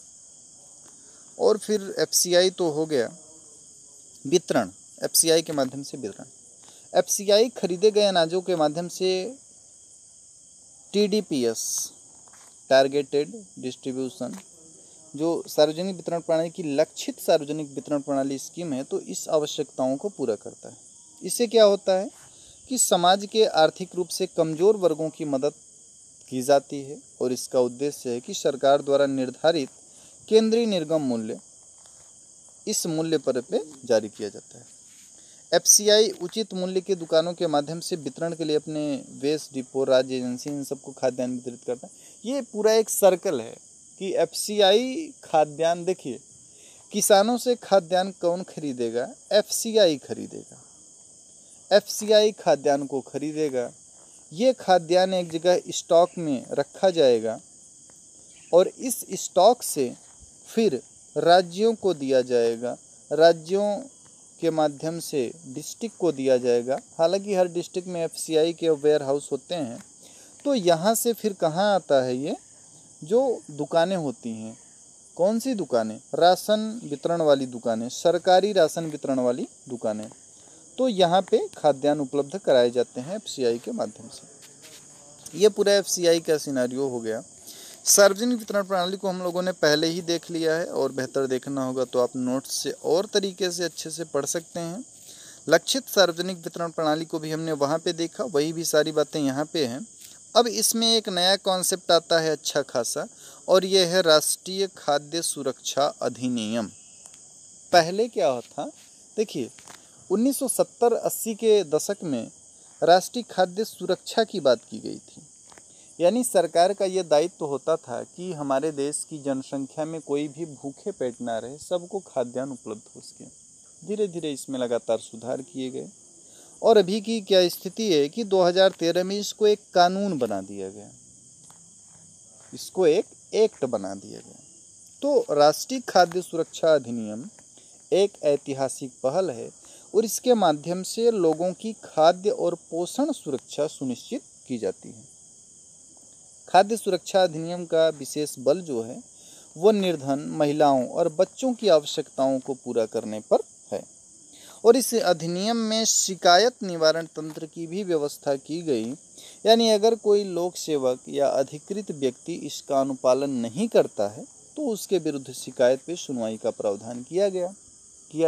और फिर एफसीआई तो हो गया वितरण, एफसीआई के माध्यम से वितरण। एफसीआई खरीदे गए अनाजों के माध्यम से टीडीपीएस, टारगेटेड डिस्ट्रीब्यूशन, जो सार्वजनिक वितरण प्रणाली की लक्षित सार्वजनिक वितरण प्रणाली स्कीम है, तो इस आवश्यकताओं को पूरा करता है। इससे क्या होता है कि समाज के आर्थिक रूप से कमजोर वर्गों की मदद की जाती है, और इसका उद्देश्य है कि सरकार द्वारा निर्धारित केंद्रीय निर्गम मूल्य इस मूल्य पर जारी किया जाता है। एफसीआई उचित मूल्य की दुकानों के माध्यम से वितरण के लिए अपने वेस्ट डिपो, राज्य एजेंसी, इन सबको खाद्यान्न वितरित करता है। ये पूरा एक सर्कल है कि एफसीआई खाद्यान्न, देखिए किसानों से खाद्यान्न कौन खरीदेगा? एफसीआई खरीदेगा। एफसीआई खाद्यान्न को खरीदेगा, ये खाद्यान्न एक जगह स्टॉक में रखा जाएगा और इस स्टॉक से फिर राज्यों को दिया जाएगा, राज्यों के माध्यम से डिस्ट्रिक्ट को दिया जाएगा। हालांकि हर डिस्ट्रिक्ट में एफसीआई के वेयर हाउस होते हैं। तो यहाँ से फिर कहाँ आता है? ये जो दुकानें होती हैं, कौन सी दुकानें? राशन वितरण वाली दुकानें, सरकारी राशन वितरण वाली दुकानें। तो यहाँ पे खाद्यान्न उपलब्ध कराए जाते हैं एफसीआई के माध्यम से। ये पूरा एफसीआई का सिनारियो हो गया। सार्वजनिक वितरण प्रणाली को हम लोगों ने पहले ही देख लिया है, और बेहतर देखना होगा तो आप नोट्स से और तरीके से अच्छे से पढ़ सकते हैं। लक्षित सार्वजनिक वितरण प्रणाली को भी हमने वहाँ पे देखा, वही भी सारी बातें यहाँ पे हैं। अब इसमें एक नया कॉन्सेप्ट आता है अच्छा खासा, और यह है राष्ट्रीय खाद्य सुरक्षा अधिनियम। पहले क्या था, देखिए 1970-80 के दशक में राष्ट्रीय खाद्य सुरक्षा की बात की गई थी। यानी सरकार का ये दायित्व होता था कि हमारे देश की जनसंख्या में कोई भी भूखे पेट ना रहे, सबको खाद्यान्न उपलब्ध हो सके। धीरे धीरे इसमें लगातार सुधार किए गए, और अभी की क्या स्थिति है कि 2013 में इसको एक कानून बना दिया गया, इसको एक एक्ट बना दिया गया। तो राष्ट्रीय खाद्य सुरक्षा अधिनियम एक ऐतिहासिक पहल है, और इसके माध्यम से लोगों की खाद्य और पोषण सुरक्षा सुनिश्चित की जाती है। खाद्य सुरक्षा अधिनियम का विशेष बल जो है वो निर्धन, महिलाओं और बच्चों की आवश्यकताओं को पूरा करने पर है। और इस अधिनियम में शिकायत निवारण तंत्र की भी व्यवस्था की गई। यानी अगर कोई लोक सेवक या अधिकृत व्यक्ति इसका अनुपालन नहीं करता है तो उसके विरुद्ध शिकायत पे सुनवाई का प्रावधान किया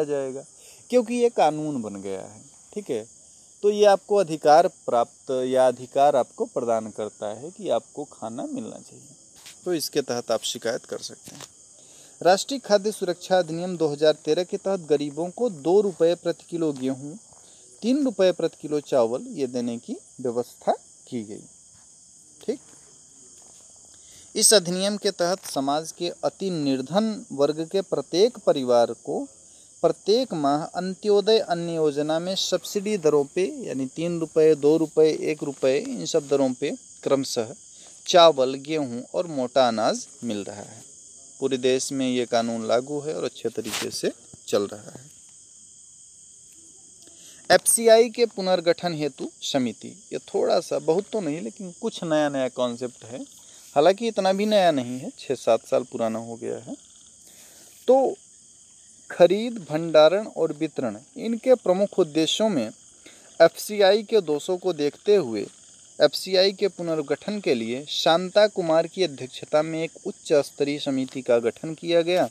जाएगा, क्योंकि ये कानून बन गया है। ठीक है, तो ये आपको अधिकार प्राप्त या अधिकार आपको प्रदान करता है कि आपको खाना मिलना चाहिए, तो इसके तहत आप शिकायत कर सकते हैं। राष्ट्रीय खाद्य सुरक्षा अधिनियम 2013 के तहत गरीबों को 2 रुपये प्रति किलो गेहूं, 3 रुपये प्रति किलो चावल ये देने की व्यवस्था की गई। ठीक, इस अधिनियम के तहत समाज के अति निर्धन वर्ग के प्रत्येक परिवार को प्रत्येक माह अंत्योदय अन्न योजना में सब्सिडी दरों पे, यानी 3 रुपये, 2 रुपये, 1 रुपये, इन सब दरों पे क्रमशः चावल, गेहूं और मोटा अनाज मिल रहा है। पूरे देश में ये कानून लागू है और अच्छे तरीके से चल रहा है। एफसीआई के पुनर्गठन हेतु समिति, ये थोड़ा सा, बहुत तो नहीं लेकिन कुछ नया कॉन्सेप्ट है। हालांकि इतना भी नया नहीं है, 6-7 साल पुराना हो गया है। तो खरीद, भंडारण और वितरण, इनके प्रमुख उद्देश्यों में एफसीआई के दोषों को देखते हुए एफसीआई के पुनर्गठन के लिए शांता कुमार की अध्यक्षता में एक उच्च स्तरीय समिति का गठन किया गया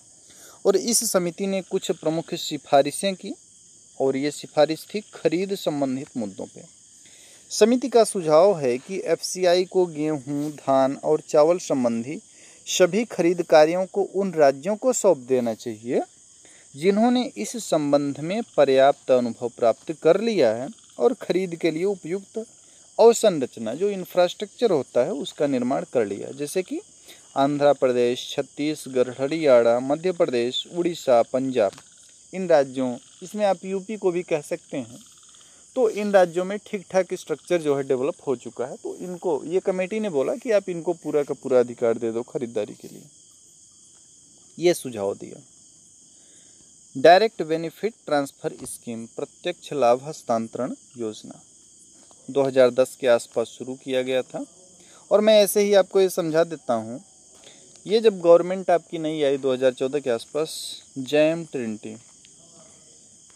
और इस समिति ने कुछ प्रमुख सिफारिशें की और ये सिफारिश थी खरीद संबंधित मुद्दों पे। समिति का सुझाव है कि एफसीआई को गेहूं, धान और चावल संबंधी सभी खरीद कार्यों को उन राज्यों को सौंप देना चाहिए जिन्होंने इस संबंध में पर्याप्त अनुभव प्राप्त कर लिया है और खरीद के लिए उपयुक्त अवसंरचना, जो इंफ्रास्ट्रक्चर होता है, उसका निर्माण कर लिया, जैसे कि आंध्र प्रदेश, छत्तीसगढ़, हरियाणा, मध्य प्रदेश, उड़ीसा, पंजाब, इन राज्यों, इसमें आप यूपी को भी कह सकते हैं। तो इन राज्यों में ठीक ठाक स्ट्रक्चर जो है डेवलप हो चुका है, तो इनको, ये कमेटी ने बोला कि आप इनको पूरा का पूरा अधिकार दे दो खरीदारी के लिए, ये सुझाव दिया। डायरेक्ट बेनिफिट ट्रांसफर स्कीम, प्रत्यक्ष लाभ हस्तांतरण योजना 2010 के आसपास शुरू किया गया था। और मैं ऐसे ही आपको ये समझा देता हूँ, ये जब गवर्नमेंट आपकी नई आई 2014 के आसपास, jam Trinity,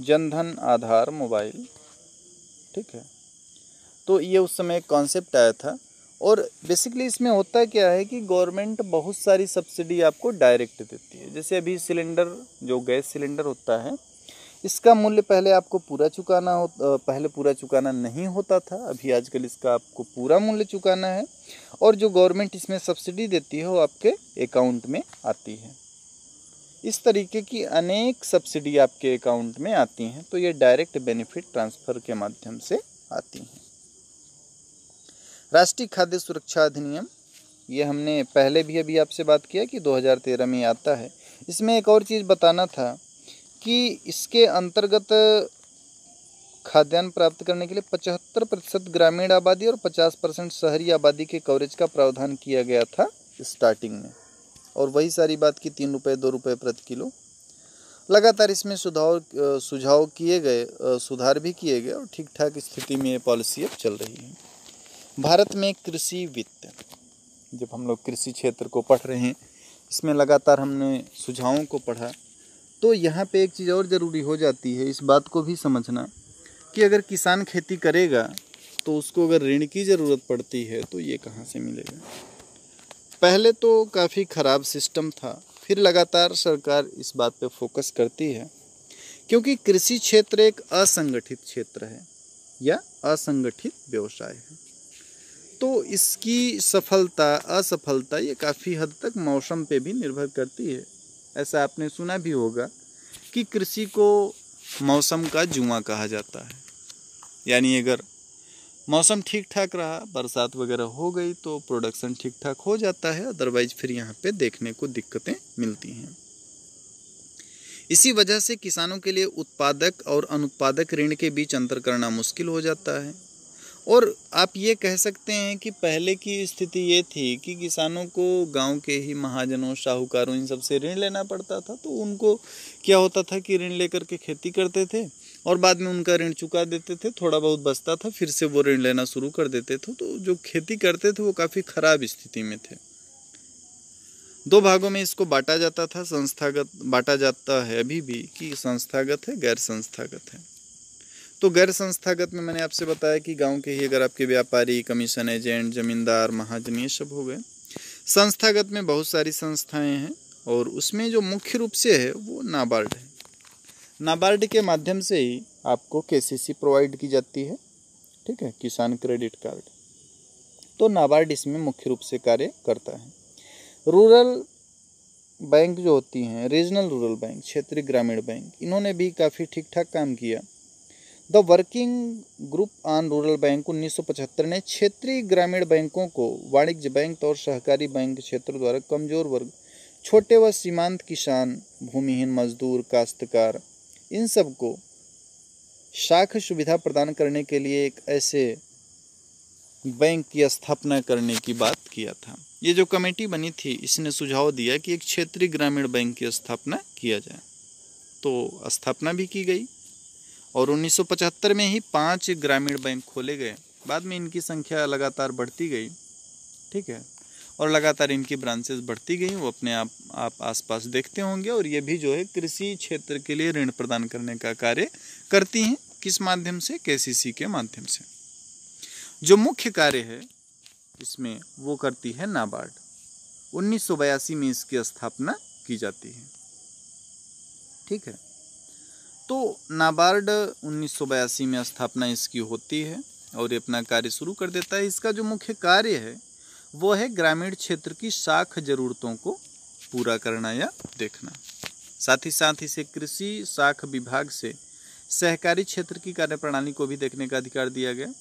Jan Dhan Aadhaar mobile, ठीक है, तो ये उस समय एक कॉन्सेप्ट आया था। और बेसिकली इसमें होता क्या है कि गवर्नमेंट बहुत सारी सब्सिडी आपको डायरेक्ट देती है। जैसे अभी सिलेंडर, जो गैस सिलेंडर होता है, इसका मूल्य पहले आपको पहले पूरा चुकाना नहीं होता था, अभी आजकल इसका आपको पूरा मूल्य चुकाना है और जो गवर्नमेंट इसमें सब्सिडी देती है वो आपके अकाउंट में आती है। इस तरीके की अनेक सब्सिडी आपके अकाउंट में आती हैं, तो ये डायरेक्ट बेनिफिट ट्रांसफ़र के माध्यम से आती हैं। राष्ट्रीय खाद्य सुरक्षा अधिनियम, ये हमने पहले भी अभी आपसे बात किया कि 2013 में आता है। इसमें एक और चीज़ बताना था कि इसके अंतर्गत खाद्यान्न प्राप्त करने के लिए 75% ग्रामीण आबादी और 50% शहरी आबादी के कवरेज का प्रावधान किया गया था स्टार्टिंग में, और वही सारी बात की 3 रुपये 2 रुपये प्रति किलो। लगातार इसमें सुझाव किए गए, सुधार भी किए गए और ठीक ठाक स्थिति में ये पॉलिसी अब चल रही है। भारत में कृषि वित्त, जब हम लोग कृषि क्षेत्र को पढ़ रहे हैं, इसमें लगातार हमने सुझावों को पढ़ा, तो यहाँ पे एक चीज़ और ज़रूरी हो जाती है, इस बात को भी समझना कि अगर किसान खेती करेगा तो उसको अगर ऋण की ज़रूरत पड़ती है तो ये कहाँ से मिलेगा। पहले तो काफ़ी ख़राब सिस्टम था, फिर लगातार सरकार इस बात पे फोकस करती है, क्योंकि कृषि क्षेत्र एक असंगठित क्षेत्र है या असंगठित व्यवसाय है, तो इसकी सफलता असफलता ये काफ़ी हद तक मौसम पे भी निर्भर करती है। ऐसा आपने सुना भी होगा कि कृषि को मौसम का जुआ कहा जाता है, यानी अगर मौसम ठीक ठाक रहा, बरसात वगैरह हो गई तो प्रोडक्शन ठीक ठाक हो जाता है, अदरवाइज फिर यहाँ पे देखने को दिक्कतें मिलती हैं। इसी वजह से किसानों के लिए उत्पादक और अनुत्पादक ऋण के बीच अंतर करना मुश्किल हो जाता है। और आप ये कह सकते हैं कि पहले की स्थिति ये थी कि किसानों को गांव के ही महाजनों, साहूकारों, इन सब से ऋण लेना पड़ता था, तो उनको क्या होता था कि ऋण लेकर के खेती करते थे और बाद में उनका ऋण चुका देते थे, थोड़ा बहुत बचता था, फिर से वो ऋण लेना शुरू कर देते थे। तो जो खेती करते थे वो काफ़ी खराब स्थिति में थे। 2 भागों में इसको बांटा जाता था, संस्थागत बांटा जाता है अभी भी कि संस्थागत है, गैर संस्थागत है। तो गैर संस्थागत में मैंने आपसे बताया कि गांव के ही अगर आपके व्यापारी, कमीशन एजेंट, जमींदार, महाजन, ये सब हो गए। संस्थागत में बहुत सारी संस्थाएं हैं और उसमें जो मुख्य रूप से है वो नाबार्ड है। नाबार्ड के माध्यम से ही आपको केसीसी प्रोवाइड की जाती है, ठीक है, किसान क्रेडिट कार्ड। तो नाबार्ड इसमें मुख्य रूप से कार्य करता है। रूरल बैंक जो होती हैं, रीजनल रूरल बैंक, क्षेत्रीय ग्रामीण बैंक, इन्होंने भी काफ़ी ठीक ठाक काम किया। The working group on rural bank 1975 ने क्षेत्रीय ग्रामीण बैंकों को वाणिज्य बैंक और सहकारी बैंक क्षेत्र द्वारा कमजोर वर्ग, छोटे व सीमांत किसान, भूमिहीन मजदूर, काश्तकार, इन सब को शाख सुविधा प्रदान करने के लिए एक ऐसे बैंक की स्थापना करने की बात किया था। ये जो कमेटी बनी थी, इसने सुझाव दिया कि एक क्षेत्रीय ग्रामीण बैंक की स्थापना किया जाए, तो स्थापना भी की गई और 1975 में ही 5 ग्रामीण बैंक खोले गए। बाद में इनकी संख्या लगातार बढ़ती गई, ठीक है, और लगातार इनकी ब्रांचेस बढ़ती गई, वो अपने आप आसपास देखते होंगे। और ये भी जो है कृषि क्षेत्र के लिए ऋण प्रदान करने का कार्य करती हैं। किस माध्यम से? केसीसी के माध्यम से। जो मुख्य कार्य है इसमें वो करती है नाबार्ड। 1982 में इसकी स्थापना की जाती है। ठीक है, तो नाबार्ड 1982 में स्थापना इसकी होती है और ये अपना कार्य शुरू कर देता है। इसका जो मुख्य कार्य है वो है ग्रामीण क्षेत्र की साख जरूरतों को पूरा करना या देखना। साथ ही साथ इसे कृषि साख विभाग से सहकारी क्षेत्र की कार्यप्रणाली को भी देखने का अधिकार दिया गया।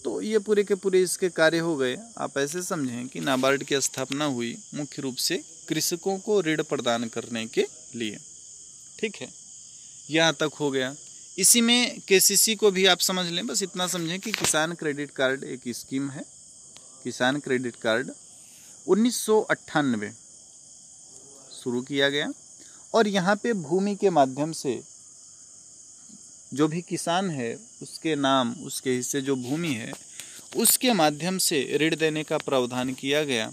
तो ये पूरे के पूरे इसके कार्य हो गए। आप ऐसे समझें कि नाबार्ड की स्थापना हुई मुख्य रूप से कृषकों को ऋण प्रदान करने के लिए। ठीक है, यहाँ तक हो गया। इसी में केसीसी को भी आप समझ लें, बस इतना समझें कि किसान क्रेडिट कार्ड एक स्कीम है। किसान क्रेडिट कार्ड 1998 शुरू किया गया और यहाँ पे भूमि के माध्यम से जो भी किसान है उसके नाम, उसके हिस्से जो भूमि है उसके माध्यम से ऋण देने का प्रावधान किया गया।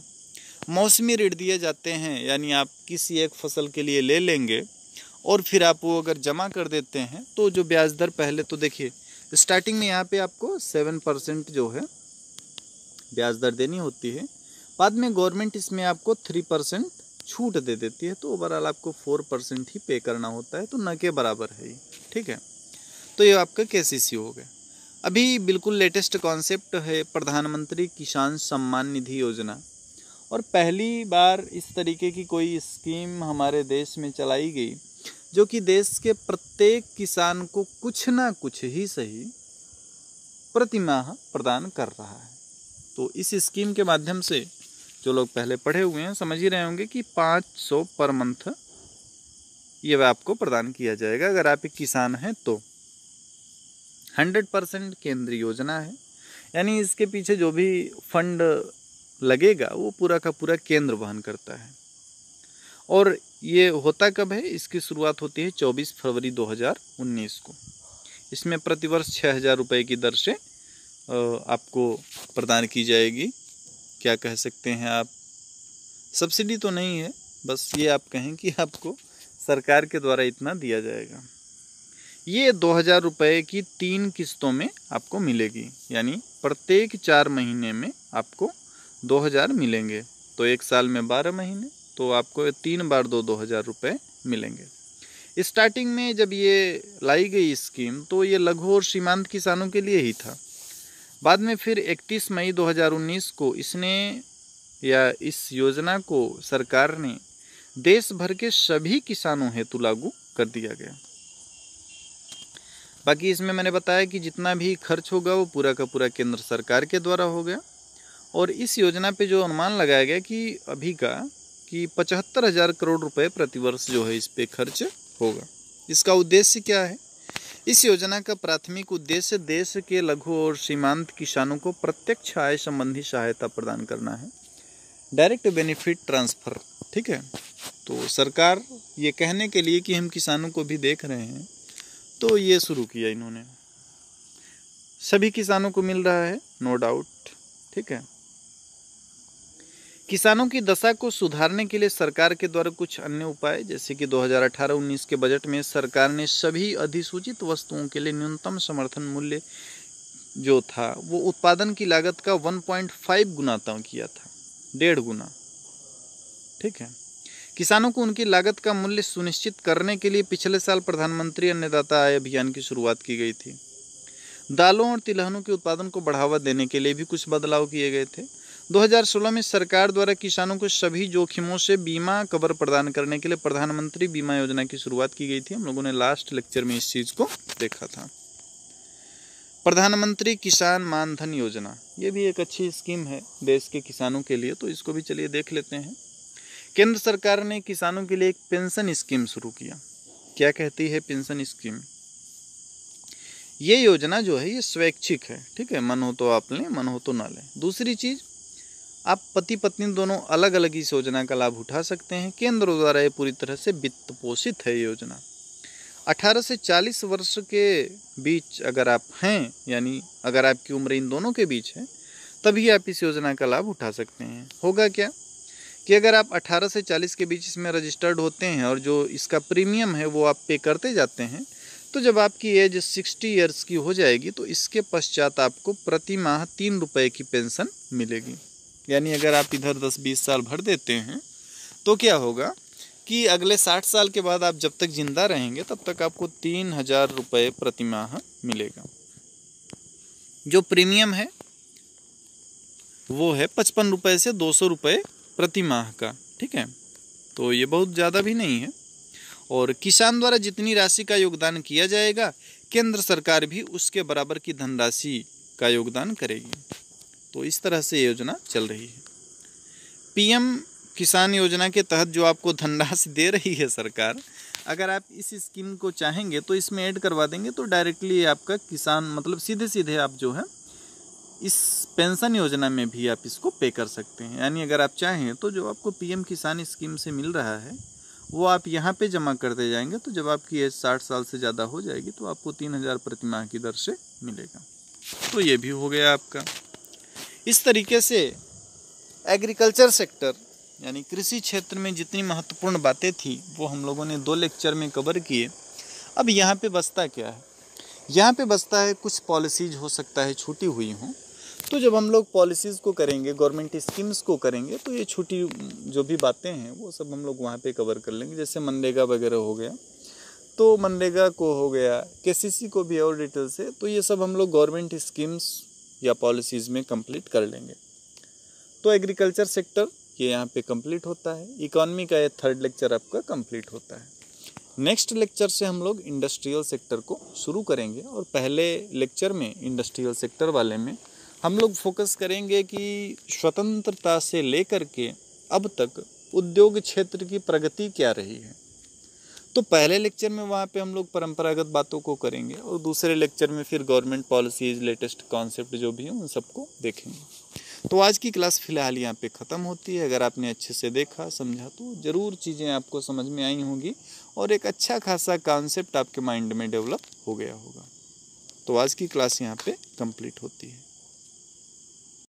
मौसमी ऋण दिए जाते हैं, यानी आप किसी एक फसल के लिए ले लेंगे और फिर आप वो अगर जमा कर देते हैं तो जो ब्याज दर, पहले तो देखिए स्टार्टिंग में यहाँ पे आपको 7% जो है ब्याज दर देनी होती है। बाद में गवर्नमेंट इसमें आपको 3% छूट दे देती है, तो ओवरऑल आपको 4% ही पे करना होता है, तो न के बराबर है ये। ठीक है, तो ये आपका केसीसी हो गया। अभी बिल्कुल लेटेस्ट कॉन्सेप्ट है प्रधानमंत्री किसान सम्मान निधि योजना, और पहली बार इस तरीके की कोई स्कीम हमारे देश में चलाई गई जो कि देश के प्रत्येक किसान को कुछ ना कुछ ही सही प्रतिमाह प्रदान कर रहा है। तो इस स्कीम के माध्यम से जो लोग पहले पढ़े हुए हैं समझ ही रहे होंगे कि 500 पर मंथ ये आपको प्रदान किया जाएगा अगर आप एक किसान हैं तो। 100% केंद्रीय योजना है, यानी इसके पीछे जो भी फंड लगेगा वो पूरा का पूरा केंद्र वहन करता है। और ये होता कब है? इसकी शुरुआत होती है 24 फरवरी 2019 को। इसमें प्रतिवर्ष 6,000 रुपये की दर से आपको प्रदान की जाएगी। क्या कह सकते हैं आप, सब्सिडी तो नहीं है, बस ये आप कहें कि आपको सरकार के द्वारा इतना दिया जाएगा। ये 2,000 रुपये की 3 किस्तों में आपको मिलेगी, यानी प्रत्येक 4 महीने में आपको 2,000 मिलेंगे। तो एक साल में 12 महीने, तो आपको 3 बार 2,000 रुपये मिलेंगे। स्टार्टिंग में जब ये लाई गई स्कीम तो ये लघु और सीमांत किसानों के लिए ही था। बाद में फिर 31 मई 2019 को इस योजना को सरकार ने देश भर के सभी किसानों हेतु लागू कर दिया गया। बाकी इसमें मैंने बताया कि जितना भी खर्च होगा वो पूरा का पूरा केंद्र सरकार के द्वारा हो गया। और इस योजना पे जो अनुमान लगाया गया कि अभी का कि 75,000 करोड़ रुपए प्रतिवर्ष जो है इस पे खर्च होगा। इसका उद्देश्य क्या है? इस योजना का प्राथमिक उद्देश्य देश के लघु और सीमांत किसानों को प्रत्यक्ष आय संबंधी सहायता प्रदान करना है, डायरेक्ट बेनिफिट ट्रांसफर। ठीक है, तो सरकार ये कहने के लिए कि हम किसानों को भी देख रहे हैं तो ये शुरू किया इन्होंने। सभी किसानों को मिल रहा है, नो डाउट। ठीक है, किसानों की दशा को सुधारने के लिए सरकार के द्वारा कुछ अन्य उपाय, जैसे कि 2018-19 के बजट में सरकार ने सभी अधिसूचित वस्तुओं के लिए न्यूनतम समर्थन मूल्य जो था वो उत्पादन की लागत का 1.5 गुना तय किया था, 1.5 गुना। ठीक है, किसानों को उनकी लागत का मूल्य सुनिश्चित करने के लिए पिछले साल प्रधानमंत्री अन्नदाता आय अभियान की शुरुआत की गई थी। दालों और तिलहनों के उत्पादन को बढ़ावा देने के लिए भी कुछ बदलाव किए गए थे। 2016 में सरकार द्वारा किसानों को सभी जोखिमों से बीमा कवर प्रदान करने के लिए प्रधानमंत्री बीमा योजना की शुरुआत की गई थी। हम लोगों ने लास्ट लेक्चर में इस चीज़ को देखा था। प्रधानमंत्री किसान मानधन योजना, ये भी एक अच्छी स्कीम है देश के किसानों के लिए, तो इसको भी चलिए देख लेते हैं। केंद्र सरकार ने किसानों के लिए एक पेंशन स्कीम शुरू किया। क्या कहती है पेंशन स्कीम? ये योजना जो है ये स्वैच्छिक है। ठीक है, मन हो तो आप लें, मन हो तो ना लें। दूसरी चीज़, आप पति पत्नी दोनों अलग अलग इस योजना का लाभ उठा सकते हैं। केंद्र द्वारा ये पूरी तरह से वित्त पोषित है ये योजना। 18 से 40 वर्ष के बीच अगर आप हैं, यानी अगर आपकी उम्र इन दोनों के बीच है, तभी आप इस योजना का लाभ उठा सकते हैं। होगा क्या कि अगर आप 18 से 40 के बीच इसमें रजिस्टर्ड होते हैं और जो इसका प्रीमियम है वो आप पे करते जाते हैं, तो जब आपकी एज 60 ईयर्स की हो जाएगी तो इसके पश्चात आपको प्रति माह 3 रुपये की पेंशन मिलेगी। यानी अगर आप इधर 10-20 साल भर देते हैं तो क्या होगा कि अगले 60 साल के बाद आप जब तक जिंदा रहेंगे तब तक आपको 3000 रुपये प्रति माह मिलेगा। जो प्रीमियम है वो है 55 रुपये से 200 रुपये प्रति माह का, ठीक है। तो ये बहुत ज़्यादा भी नहीं है। और किसान द्वारा जितनी राशि का योगदान किया जाएगा, केंद्र सरकार भी उसके बराबर की धनराशि का योगदान करेगी। तो इस तरह से योजना चल रही है। पीएम किसान योजना के तहत जो आपको धनराशि दे रही है सरकार, अगर आप इस स्कीम को चाहेंगे तो इसमें ऐड करवा देंगे तो डायरेक्टली आपका किसान मतलब सीधे सीधे आप जो है इस पेंशन योजना में भी आप इसको पे कर सकते हैं। यानी अगर आप चाहें तो जो आपको पीएम किसान स्कीम से मिल रहा है वो आप यहाँ पे जमा करते जाएंगे, तो जब आपकी एज 60 साल से ज़्यादा हो जाएगी तो आपको 3000 प्रति माह की दर से मिलेगा। तो ये भी हो गया आपका। इस तरीके से एग्रीकल्चर सेक्टर यानी कृषि क्षेत्र में जितनी महत्वपूर्ण बातें थी वो हम लोगों ने 2 लेक्चर में कवर किए। अब यहाँ पे बचता क्या है? यहाँ पे बचता है कुछ पॉलिसीज हो सकता है छूटी हुई हों, तो जब हम लोग पॉलिसीज़ को करेंगे, गवर्नमेंट स्कीम्स को करेंगे, तो ये छूटी जो भी बातें हैं वो सब हम लोग वहाँ पे कवर कर लेंगे। जैसे मनरेगा वगैरह हो गया, तो मनरेगा को हो गया, केसीसी को भी और डिटेल से, तो ये सब हम लोग गवर्नमेंट स्कीम्स या पॉलिसीज़ में कंप्लीट कर लेंगे। तो एग्रीकल्चर सेक्टर ये यहाँ पे कंप्लीट होता है। इकॉनमी का ये 3rd लेक्चर आपका कंप्लीट होता है। नेक्स्ट लेक्चर से हम लोग इंडस्ट्रियल सेक्टर को शुरू करेंगे और पहले लेक्चर में इंडस्ट्रियल सेक्टर वाले में हम लोग फोकस करेंगे कि स्वतंत्रता से लेकर के अब तक उद्योग क्षेत्र की प्रगति क्या रही है। तो पहले लेक्चर में वहाँ पे हम लोग परंपरागत बातों को करेंगे और दूसरे लेक्चर में फिर गवर्नमेंट पॉलिसीज़, लेटेस्ट कॉन्सेप्ट जो भी हैं उन सबको देखेंगे। तो आज की क्लास फ़िलहाल यहाँ पे ख़त्म होती है। अगर आपने अच्छे से देखा, समझा तो ज़रूर चीज़ें आपको समझ में आई होंगी और एक अच्छा खासा कॉन्सेप्ट आपके माइंड में डेवलप हो गया होगा। तो आज की क्लास यहाँ पे कंप्लीट होती है।